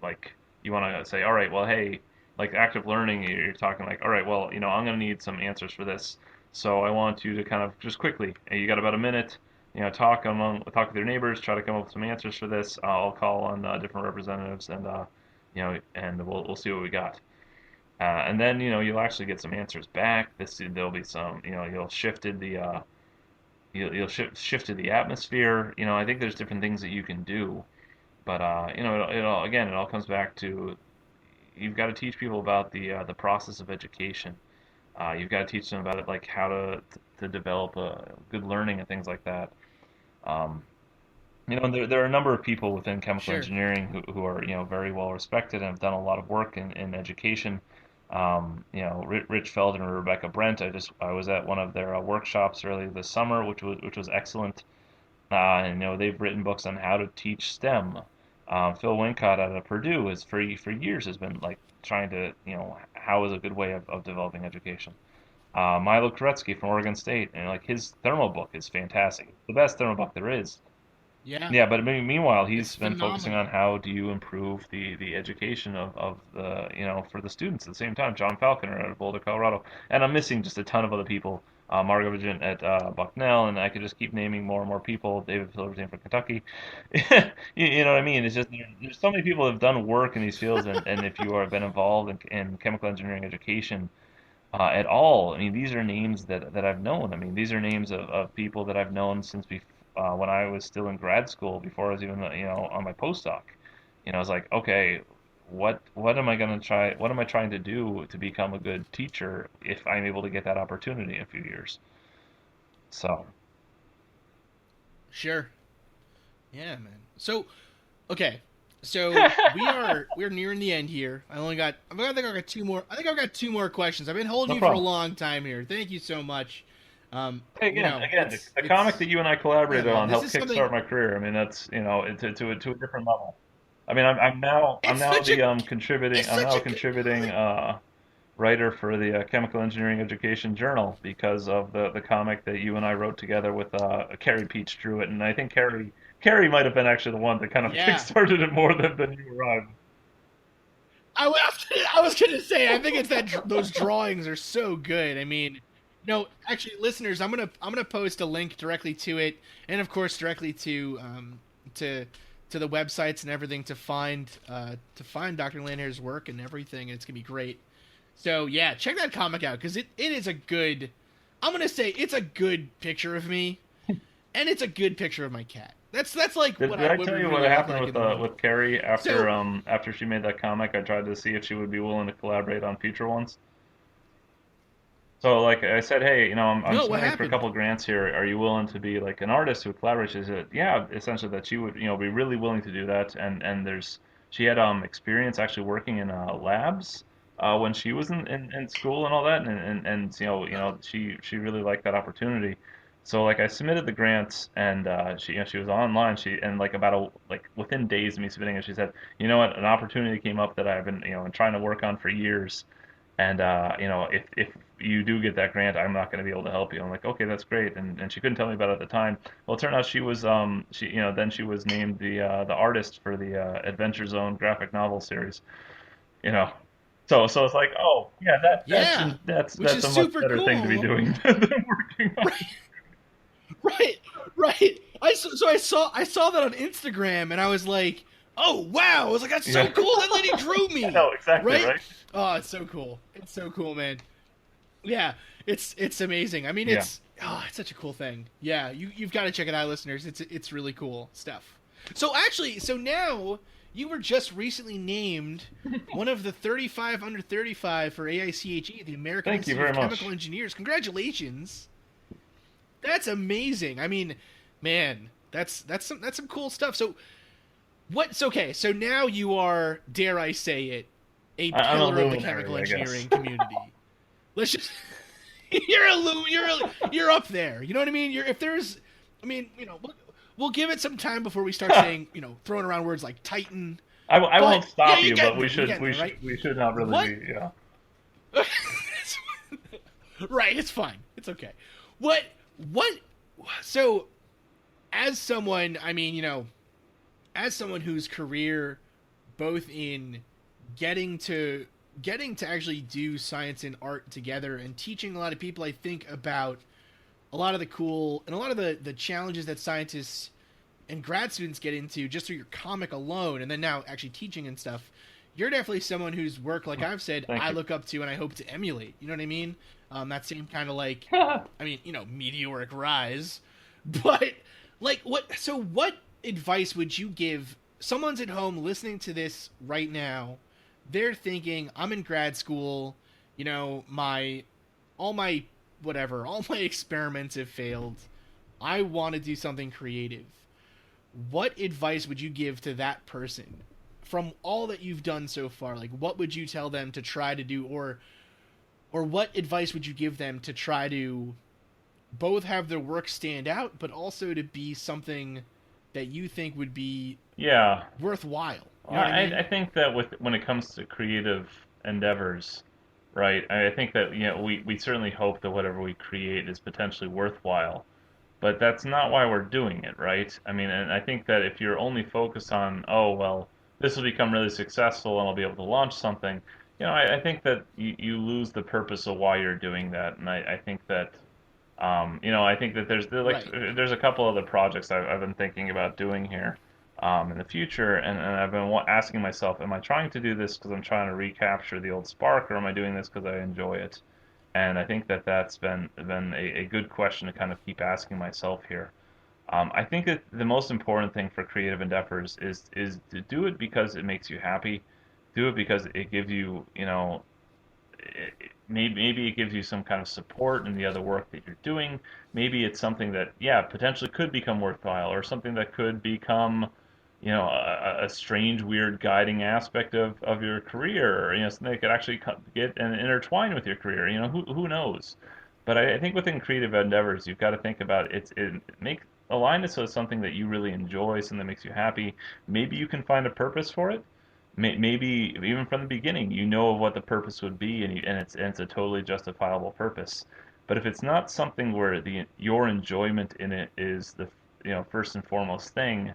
like you want to say, all right, well, hey, like active learning, you're talking like, all right, well, I'm going to need some answers for this. So I want you to kind of just quickly, hey, you got about a minute, talk with your neighbors, try to come up with some answers for this. I'll call on different representatives and we'll see what we got. And then you'll actually get some answers back. There'll be some you'll shifted the you'll shifted the atmosphere. I think there's different things that you can do, but it all comes back to you've got to teach people about the process of education. You've got to teach them about it, like how to develop a good learning and things like that. Um, and there are a number of people within chemical Sure. engineering who are very well respected and have done a lot of work in education. Rich Feld and Rebecca Brent. I was at one of their workshops earlier this summer, which was excellent. And they've written books on how to teach STEM. Phil Wincott out of Purdue has for years has been like trying to how is a good way of developing education. Milo Koretsky from Oregon State, and like his thermal book is fantastic, the best thermal book there is. Yeah, Yeah, but meanwhile, it's he's been focusing on phenomenal. how do you improve the education of the, for the students at the same time. John Falconer out of Boulder, Colorado. And I'm missing just a ton of other people. Margo Vigent at Bucknell, and I could just keep naming more and more people. David Silverstein from Kentucky. You know what I mean? It's just there's so many people that have done work in these fields, and if you have been involved in chemical engineering education, at all. I mean, these are names that I've known. I mean, these are names of people that I've known since when I was still in grad school, before I was even, on my postdoc. I was like, okay, what am I going to try? What am I trying to do to become a good teacher if I'm able to get that opportunity in a few years? So, Sure. Yeah, man. So, okay. So we're nearing the end here. I think I got two more. I think I've got two more questions. I've been holding no you for a problem. long time here. Thank you so much. Hey, You know, again, the comic that you and I yeah, collaborated man. on This helped is something. kickstart my career. I mean, that's, to a different level. I mean, I'm It's now such a. the contributing It's I'm such now a a good contributing comic. writer for the Chemical Engineering Education Journal because of the comic that you and I wrote together with Carrie Peach drew it, and I think Carrie might have been actually the one that kind of Yeah. kickstarted it more than you or I. I was gonna say. I think it's that those drawings are so good. I mean, no, actually, listeners, I'm gonna post a link directly to it, and of course directly to to the websites and everything to find Dr. Landher's work and everything. And it's gonna be great. So yeah, check that comic out because it is a good. I'm gonna say it's a good picture of me, and it's a good picture of my cat. That's like Did I what tell we you what really look happened like in the with world. Carrie So after she made that comic? I tried to see if she would be willing to collaborate on future ones. So like I said, hey, I'm no, what submitting for a happened? couple grants here. Are you willing to be like an artist who collaborates? She said, yeah, essentially that she would, be really willing to do that. And she had experience actually working in labs when she was in school and all that, and Oh, she really liked that opportunity. So like I submitted the grants, and she she was online. And like about like within days of me submitting it, she said, you know what, an opportunity came up that I've been been trying to work on for years, and if you do get that grant, I'm not going to be able to help you. I'm like, okay, that's great. And she couldn't tell me about it at the time. Well, it turned out she was then she was named the artist for the Adventure Zone graphic novel series. You know, so it's like, oh yeah, yeah, which that's is a much super better thing to be cool. doing than working on. Right, right, right. I saw that on Instagram and I was like, oh wow! I was like, that's Yeah, so cool. That lady drew I me. know exactly Right? right. Oh, it's so cool. It's so cool, man. Yeah, it's amazing. I mean, Yeah. it's such a cool thing. Yeah, you've got to check it out, listeners. It's really cool stuff. So actually, so now you were just recently named one of the 35 under 35 for AICHE, the American Thank you Institute very of Chemical much. Engineers. Congratulations. That's amazing. I mean, man, that's some cool stuff. So what's okay? So now you are, dare I say it, a I'm a pillar of the chemical luminary, I guess. engineering community. Let's just you're up there. You know what I mean? You're if there's, I mean, we'll give it some time before we start saying, throwing around words like Titan. I But won't yeah, stop you're you, but getting there. You're getting there, right? we should not really What? be. Yeah. Right, it's fine. It's okay. What what so as someone, I mean, as someone whose career both in getting to getting to actually do science and art together and teaching a lot of people, I think about a lot of the cool and a lot of the challenges that scientists and grad students get into just through your comic alone, and then now actually teaching and stuff. You're definitely someone whose work, like I've said, Thank I you. look up to and I hope to emulate. You know what I mean? That same kind of like, I mean, meteoric rise. But like, what advice would you give? Someone's at home listening to this right now. They're thinking, I'm in grad school. My all my all my experiments have failed. I want to do something creative. What advice would you give to that person from all that you've done so far? Like, what would you tell them to try to do, or what advice would you give them to try to both have their work stand out, but also to be something that you think would be Yeah. worthwhile? You Well, know what I I mean? think that when it comes to creative endeavors, right? I think that we certainly hope that whatever we create is potentially worthwhile. but that's not why we're doing it, right? I mean, and I think that if you're only focused on, oh, well, this will become really successful and I'll be able to launch something, I think that you lose the purpose of why you're doing that. And I think that, I think that Right. there's a couple other projects I've been thinking about doing here in the future, and I've been asking myself, am I trying to do this because I'm trying to recapture the old spark, or am I doing this because I enjoy it? And I think that that's been a good question to kind of keep asking myself here. I think that the most important thing for creative endeavors is to do it because it makes you happy, do it because it gives you, maybe it gives you some kind of support in the other work that you're doing. Maybe it's something that, yeah, potentially could become worthwhile, or something that could become, a strange, weird guiding aspect of your career, or, something that could actually get and intertwine with your career. Who knows? But I think within creative endeavors, you've got to think about it make align it so it's something that you really enjoy, something that makes you happy. Maybe you can find a purpose for it. Maybe even from the beginning, you know of what the purpose would be, and it's a totally justifiable purpose. But if it's not something where the your enjoyment in it is the first and foremost thing,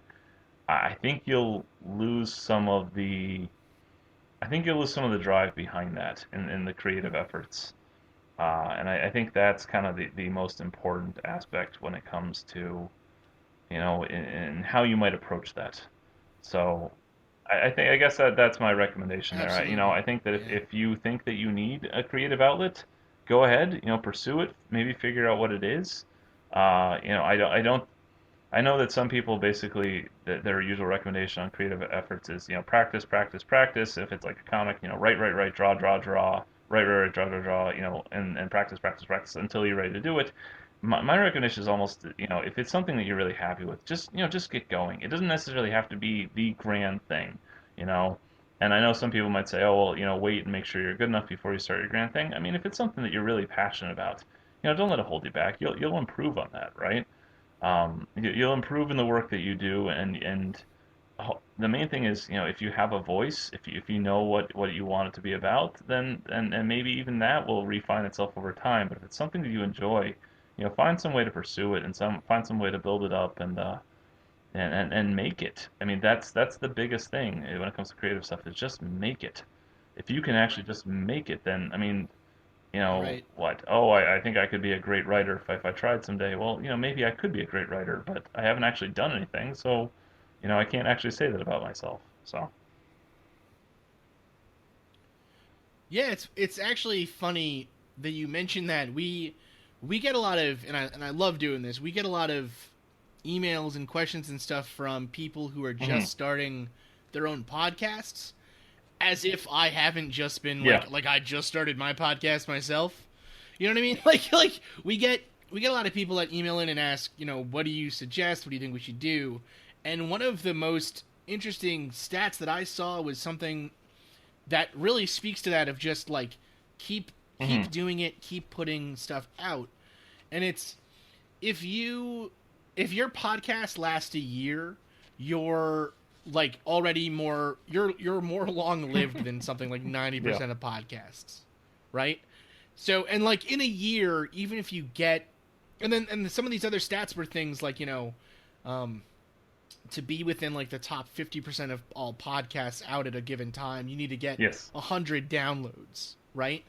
I think you'll lose some of the I think you'll lose some of the drive behind that in the creative efforts. And I think that's kind of the most important aspect when it comes to, in how you might approach that. So I guess that's my recommendation there. Absolutely. I think that if, Yeah. if you think that you need a creative outlet, go ahead, pursue it, maybe figure out what it is. I know that some people basically their usual recommendation on creative efforts is practice, practice, practice. If it's like a comic, write, write, write, draw, draw, draw, write, write, write, draw, draw, draw, and practice, practice, practice until you're ready to do it. My recommendation is almost if it's something that you're really happy with, just get going. It doesn't necessarily have to be the grand thing, you know. And I know some people might say, oh well, wait and make sure you're good enough before you start your grand thing. I mean, if it's something that you're really passionate about, don't let it hold you back. You'll improve on that, right? You'll improve in the work that you do, and the main thing is, if you have a voice, if you know what you want it to be about, then and maybe even that will refine itself over time. But if it's something that you enjoy, find some way to pursue it, and find some way to build it up, and make it. I mean, that's the biggest thing when it comes to creative stuff, is just make it. If you can actually just make it, then I mean, Right. what? Oh, I think I could be a great writer if I tried someday. Well, maybe I could be a great writer, but I haven't actually done anything, so, I can't actually say that about myself. So, Yeah, it's actually funny that you mentioned that. We get a lot of, and I love doing this. We get a lot of emails and questions and stuff from people who are hmm just starting their own podcasts, as if I haven't just been yeah, like I just started my podcast myself. You know what I mean? Like we get a lot of people that email in and ask, what do you suggest? What do you think we should do? And one of the most interesting stats that I saw was something that really speaks to that, of just like keep hmm keep doing it, keep putting stuff out. And it's, if you if your podcast lasts a year, you're like already more you're more long lived than something like yeah, 90% of podcasts, right? So, and like in a year, even if you get, and some of these other stats were things like, um to be within like the top 50% of all podcasts out at a given time, you need to get yes, 100 downloads, right?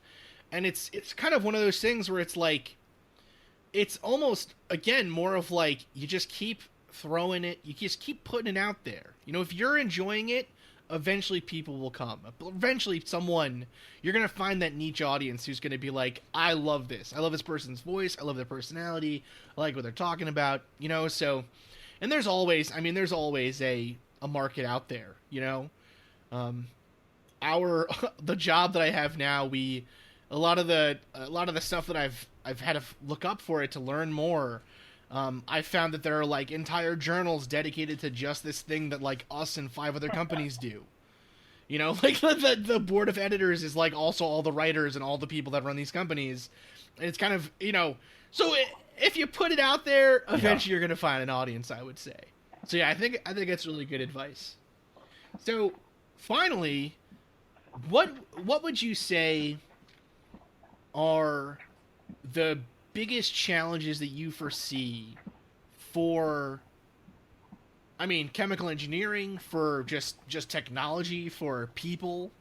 And it's kind of one of those things where it's like, it's almost, again, more of like, you just keep throwing it, you just keep putting it out there. If you're enjoying it, eventually people will come. Eventually someone, you're going to find that niche audience who's going to be like, I love this. I love this person's voice. I love their personality. I like what they're talking about, so, and there's always a market out there, um our the job that I have now, we a lot of the stuff that I've had to look up for it to learn more. I found that there are like entire journals dedicated to just this thing that like us and five other companies do. Like the board of editors is like also all the writers and all the people that run these companies. And it's kind of, so if you put it out there, yeah. eventually you're gonna find an audience, I would say. So yeah, I think that's really good advice. So finally, what would you say are the biggest challenges that you foresee for, I mean, chemical engineering, for just technology, for people.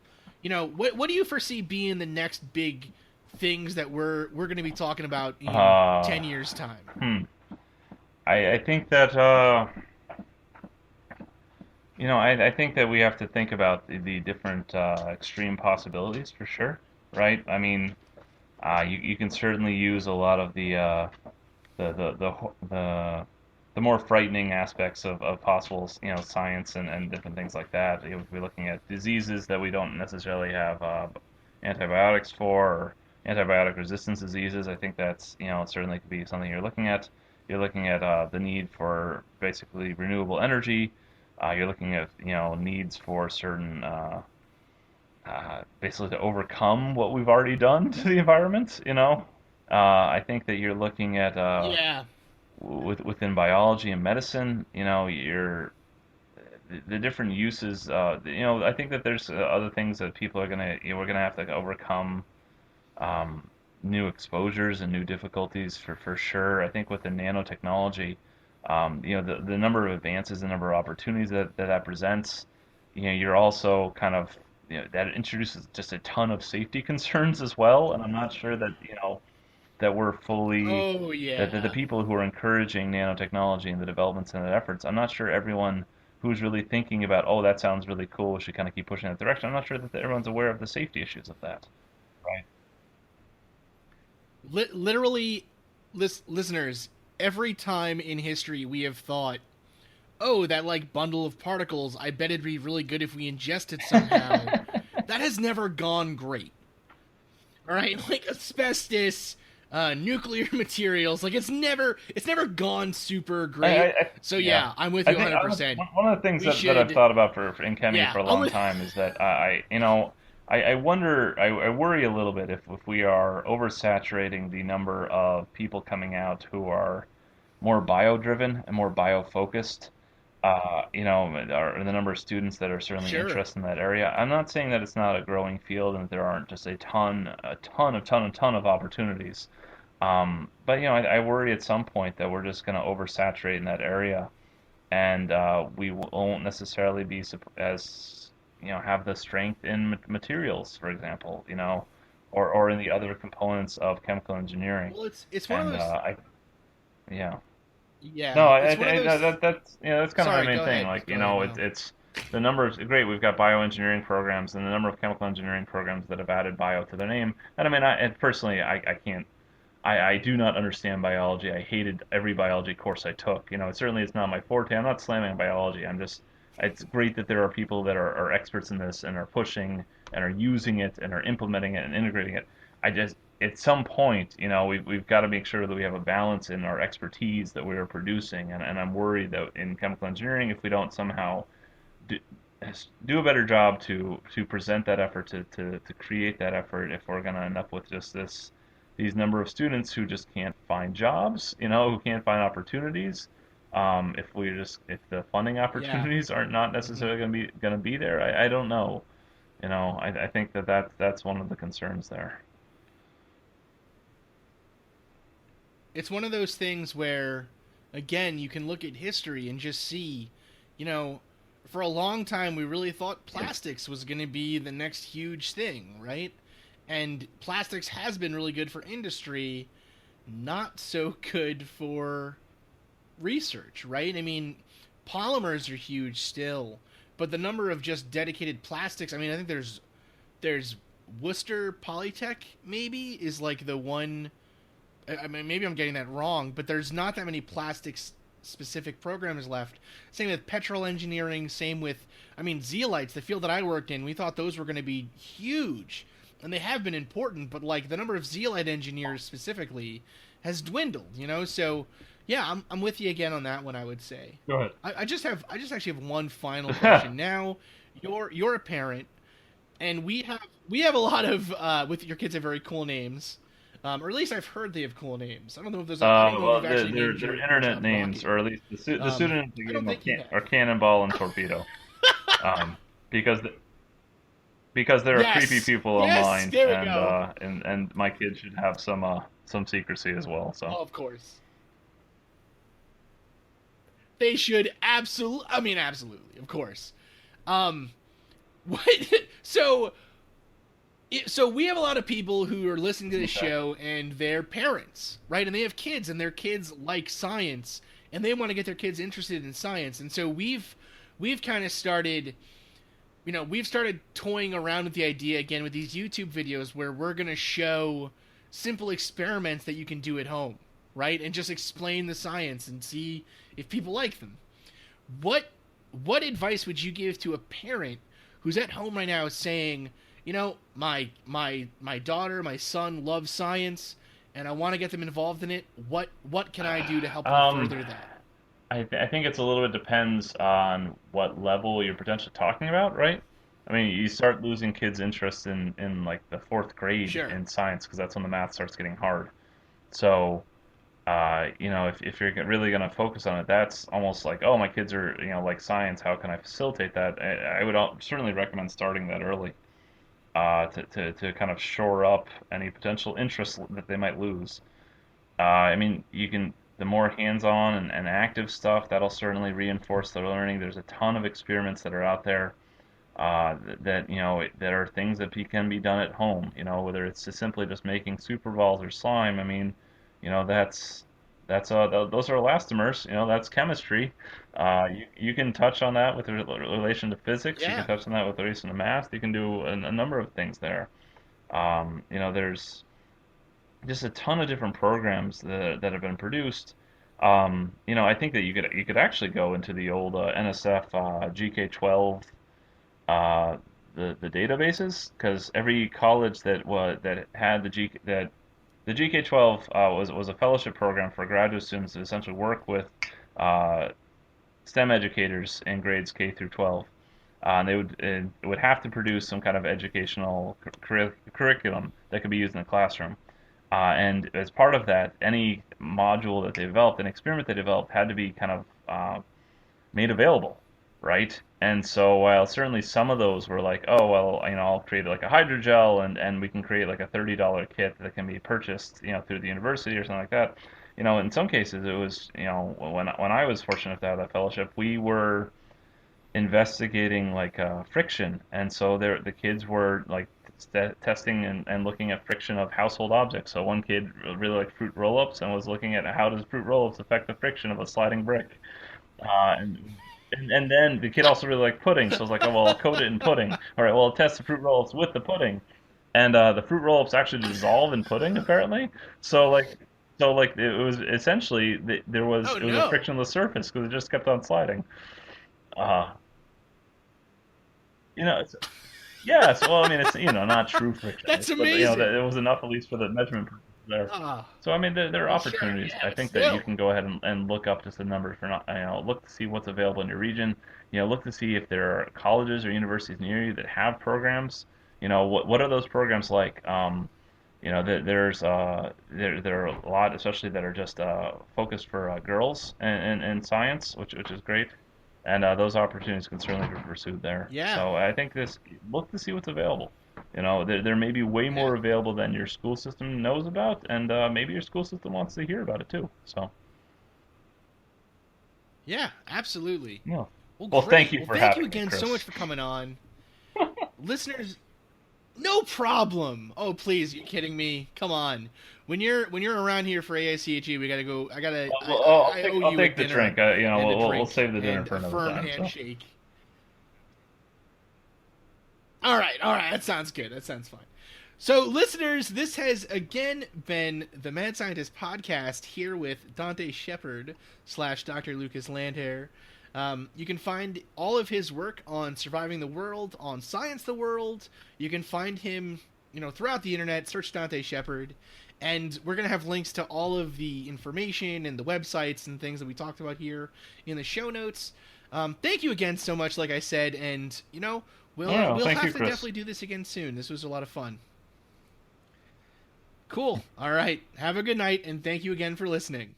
What do you foresee being the next big things that we're going to be talking about in Uh, 10 years time? hmm. I think that I think that we have to think about the different extreme possibilities for sure, right? I mean, you can certainly use a lot of the more frightening aspects of possible, science and different things like that. We're looking at diseases that we don't necessarily have antibiotics for, or antibiotic resistance diseases. I think that's, certainly could be something you're looking at. You're looking at the need for basically renewable energy. You're looking at, needs for certain basically to overcome what we've already done to the environment. I think that you're looking at Yeah. within biology and medicine. The different uses. I think that there's other things that people are gonna we're gonna have to overcome. Um, New exposures and new difficulties for sure. I think with the nanotechnology, the number of advances, the number of opportunities that presents, you're also kind of, that introduces just a ton of safety concerns as well. And I'm not sure that, that we're fully, Oh that the yeah. people who are encouraging nanotechnology and the developments and the efforts, I'm not sure everyone who's really thinking about, oh, that sounds really cool, we should kind of keep pushing that direction. I'm not sure that everyone's aware of the safety issues of that. Right. Literally, listeners, every time in history we have thought, oh, that like bundle of particles, I bet it'd be really good if we ingest it somehow. That has never gone great. All right, like asbestos, nuclear materials, like it's never gone super great. So Yeah, yeah, I'm with I you think 100%. one of the things We that I've should, thought about in chemi yeah, for a I'm long with. time is that I wonder, I worry a little bit if we are oversaturating the number of people coming out who are more bio-driven and more bio-focused. Or the number of students that are certainly Sure. interested in that area. I'm not saying that it's not a growing field and that there aren't just a ton of opportunities. But I worry at some point that we're just going to oversaturate in that area, and we won't necessarily be as have the strength in materials, for example, or in the other components of chemical engineering. Well, it's one of And those. yeah, no, Yeah, it's one of those. that's kind of my Sorry, main go thing. ahead. Like, Go ahead. No. it's the number of great. We've got bioengineering programs and the number of chemical engineering programs that have added bio to their name. And I mean, and personally, I can't. I do not understand biology. I hated every biology course I took. It certainly is not my forte. I'm not slamming biology. I'm just, it's great that there are people that are experts in this and are pushing and are using it and are implementing it and integrating it. I just, at some point, we've got to make sure that we have a balance in our expertise that we are producing. And I'm worried that in chemical engineering, if we don't somehow do, do a better job to present that effort, to create that effort, if we're going to end up with just these number of students who just can't find jobs, who can't find opportunities. If the funding Yeah. opportunities are not hmm necessarily going to be there, I don't know. I think that's one of the concerns there. It's one of those things where, again, you can look at history and just see, you know, for a long time we really thought plastics was going to be the next huge thing, right? And plastics has been really good for industry, not so good for research, right? I mean, polymers are huge still, but the number of just dedicated plastics, I mean, I think there's Worcester Polytech maybe is like the one. I mean, maybe I'm getting that wrong, but there's not that many plastics specific programs left. Same with petrol engineering, same with, I mean, zeolites, the field that I worked in, we thought those were going to be huge. And they have been important, but like the number of zeolite engineers specifically has dwindled. So yeah, I'm with you again on that one, I would say. Go ahead. I just actually have one final question. Now, you're a parent, and we have a lot of with your kids have very cool names. Or at least I've heard they have cool names. I don't know if Well, you've actually named they're your internet child names, Rocky. or at least the pseudonyms they I give don't them think you have. are Cannonball and Torpedo, um, because because there are creepy Yes, people yes, online, there we and go. my kids should have some secrecy as well. So Oh, of course. They should absolutely. I mean, absolutely, of course. Um, what? So, so we have a lot of people who are listening to this Okay. show, and they're parents, right? And they have kids, and their kids like science, and they want to get their kids interested in science. And so we've kind of started, we've started toying around with the idea again with these YouTube videos where we're gonna show simple experiments that you can do at home, right? And just explain the science and see if people like them. What what advice would you give to a parent who's at home right now saying, my daughter, my son loves science, and I want to get them involved in it. What can I do to help them Um, further that? I think it's a little bit depends on what level you're potentially talking about, right? I mean, you start losing kids' interest in like the fourth grade Sure. in science because that's when the math starts getting hard. So, if you're really going to focus on it, that's almost like, oh, my kids are, like science. How can I facilitate that? I would certainly recommend starting that early, to kind of shore up any potential interest that they might lose. I mean, the more hands-on and active stuff, that'll certainly reinforce the learning. There's a ton of experiments that are out there, that are things that can be done at home. Whether it's just simply just making super balls or slime. I mean, that's those are elastomers. That's chemistry. You can touch on that with relation to physics. You can Yeah. touch on that with relation to math. You can do a number of things there. There's just a ton of different programs that have been produced. I think that you could actually go into the old NSF GK12, uh, the databases, because every college that had the GK12 was a fellowship program for graduate students to essentially work with uh, STEM educators in grades K through 12. And it would have to produce some kind of educational curriculum that could be used in the classroom. And as part of that, any module that they developed, an experiment they developed, had to be kind of made available, right? And so while certainly some of those were like, oh well, I'll create like a hydrogel, and we can create like a $30 kit that can be purchased, through the university or something like that. In some cases it was, when I was fortunate to have that fellowship, we were investigating like friction, and so the kids were like testing and looking at friction of household objects. So one kid really liked fruit roll-ups and was looking at how does fruit roll-ups affect the friction of a sliding brick. Uh, and, and then the kid also really liked pudding, so I was like, oh well, I'll coat it in pudding. All right, well, I'll test the fruit roll-ups with the pudding, and the fruit roll-ups actually dissolve in pudding apparently. So like. So like it was essentially there was Oh it was a no, frictionless surface because it just kept on sliding. Uh, it's yes. Well, I mean, it's not true that's frictionless, but that amazing. it was enough at least for the measurement purposes there. Ah, So I mean, there are well, sure, opportunities. yeah, I but think that you still, can go ahead and look up just the numbers for not, look to see what's available in your region. Look to see if there are colleges or universities near you that have programs. What are those programs like? There are a lot, especially that are just focused for girls and science, which is great, and those opportunities can certainly be pursued there. yeah, So I think this look to see what's available. There may be way yeah, more available than your school system knows about, and maybe your school system wants to hear about it too. So yeah, absolutely. yeah. Well, Well, thank great. you Well, for thank you having me, again so much Chris. for coming on, listeners. No problem. Oh, please, you kidding me? Come on. When you're around here for AICHE, we gotta go. Well, I'll I take owe I'll you a take the dinner drink. and a We'll drink save the dinner and for a another firm time. So handshake. All right. That sounds good. That sounds fine. So, listeners, this has again been the Mad Scientist podcast here with Dante Shepard slash Dr. Lucas Landherr. You can find all of his work on Surviving the World, on Science the World. You can find him, throughout the internet. Search Dante Shepard. And we're going to have links to all of the information and the websites and things that we talked about here in the show notes. Thank you again so much, like I said. And, yeah, we'll thank have you, to Chris. definitely do this again soon. This was a lot of fun. Cool. All right. Have a good night, and thank you again for listening.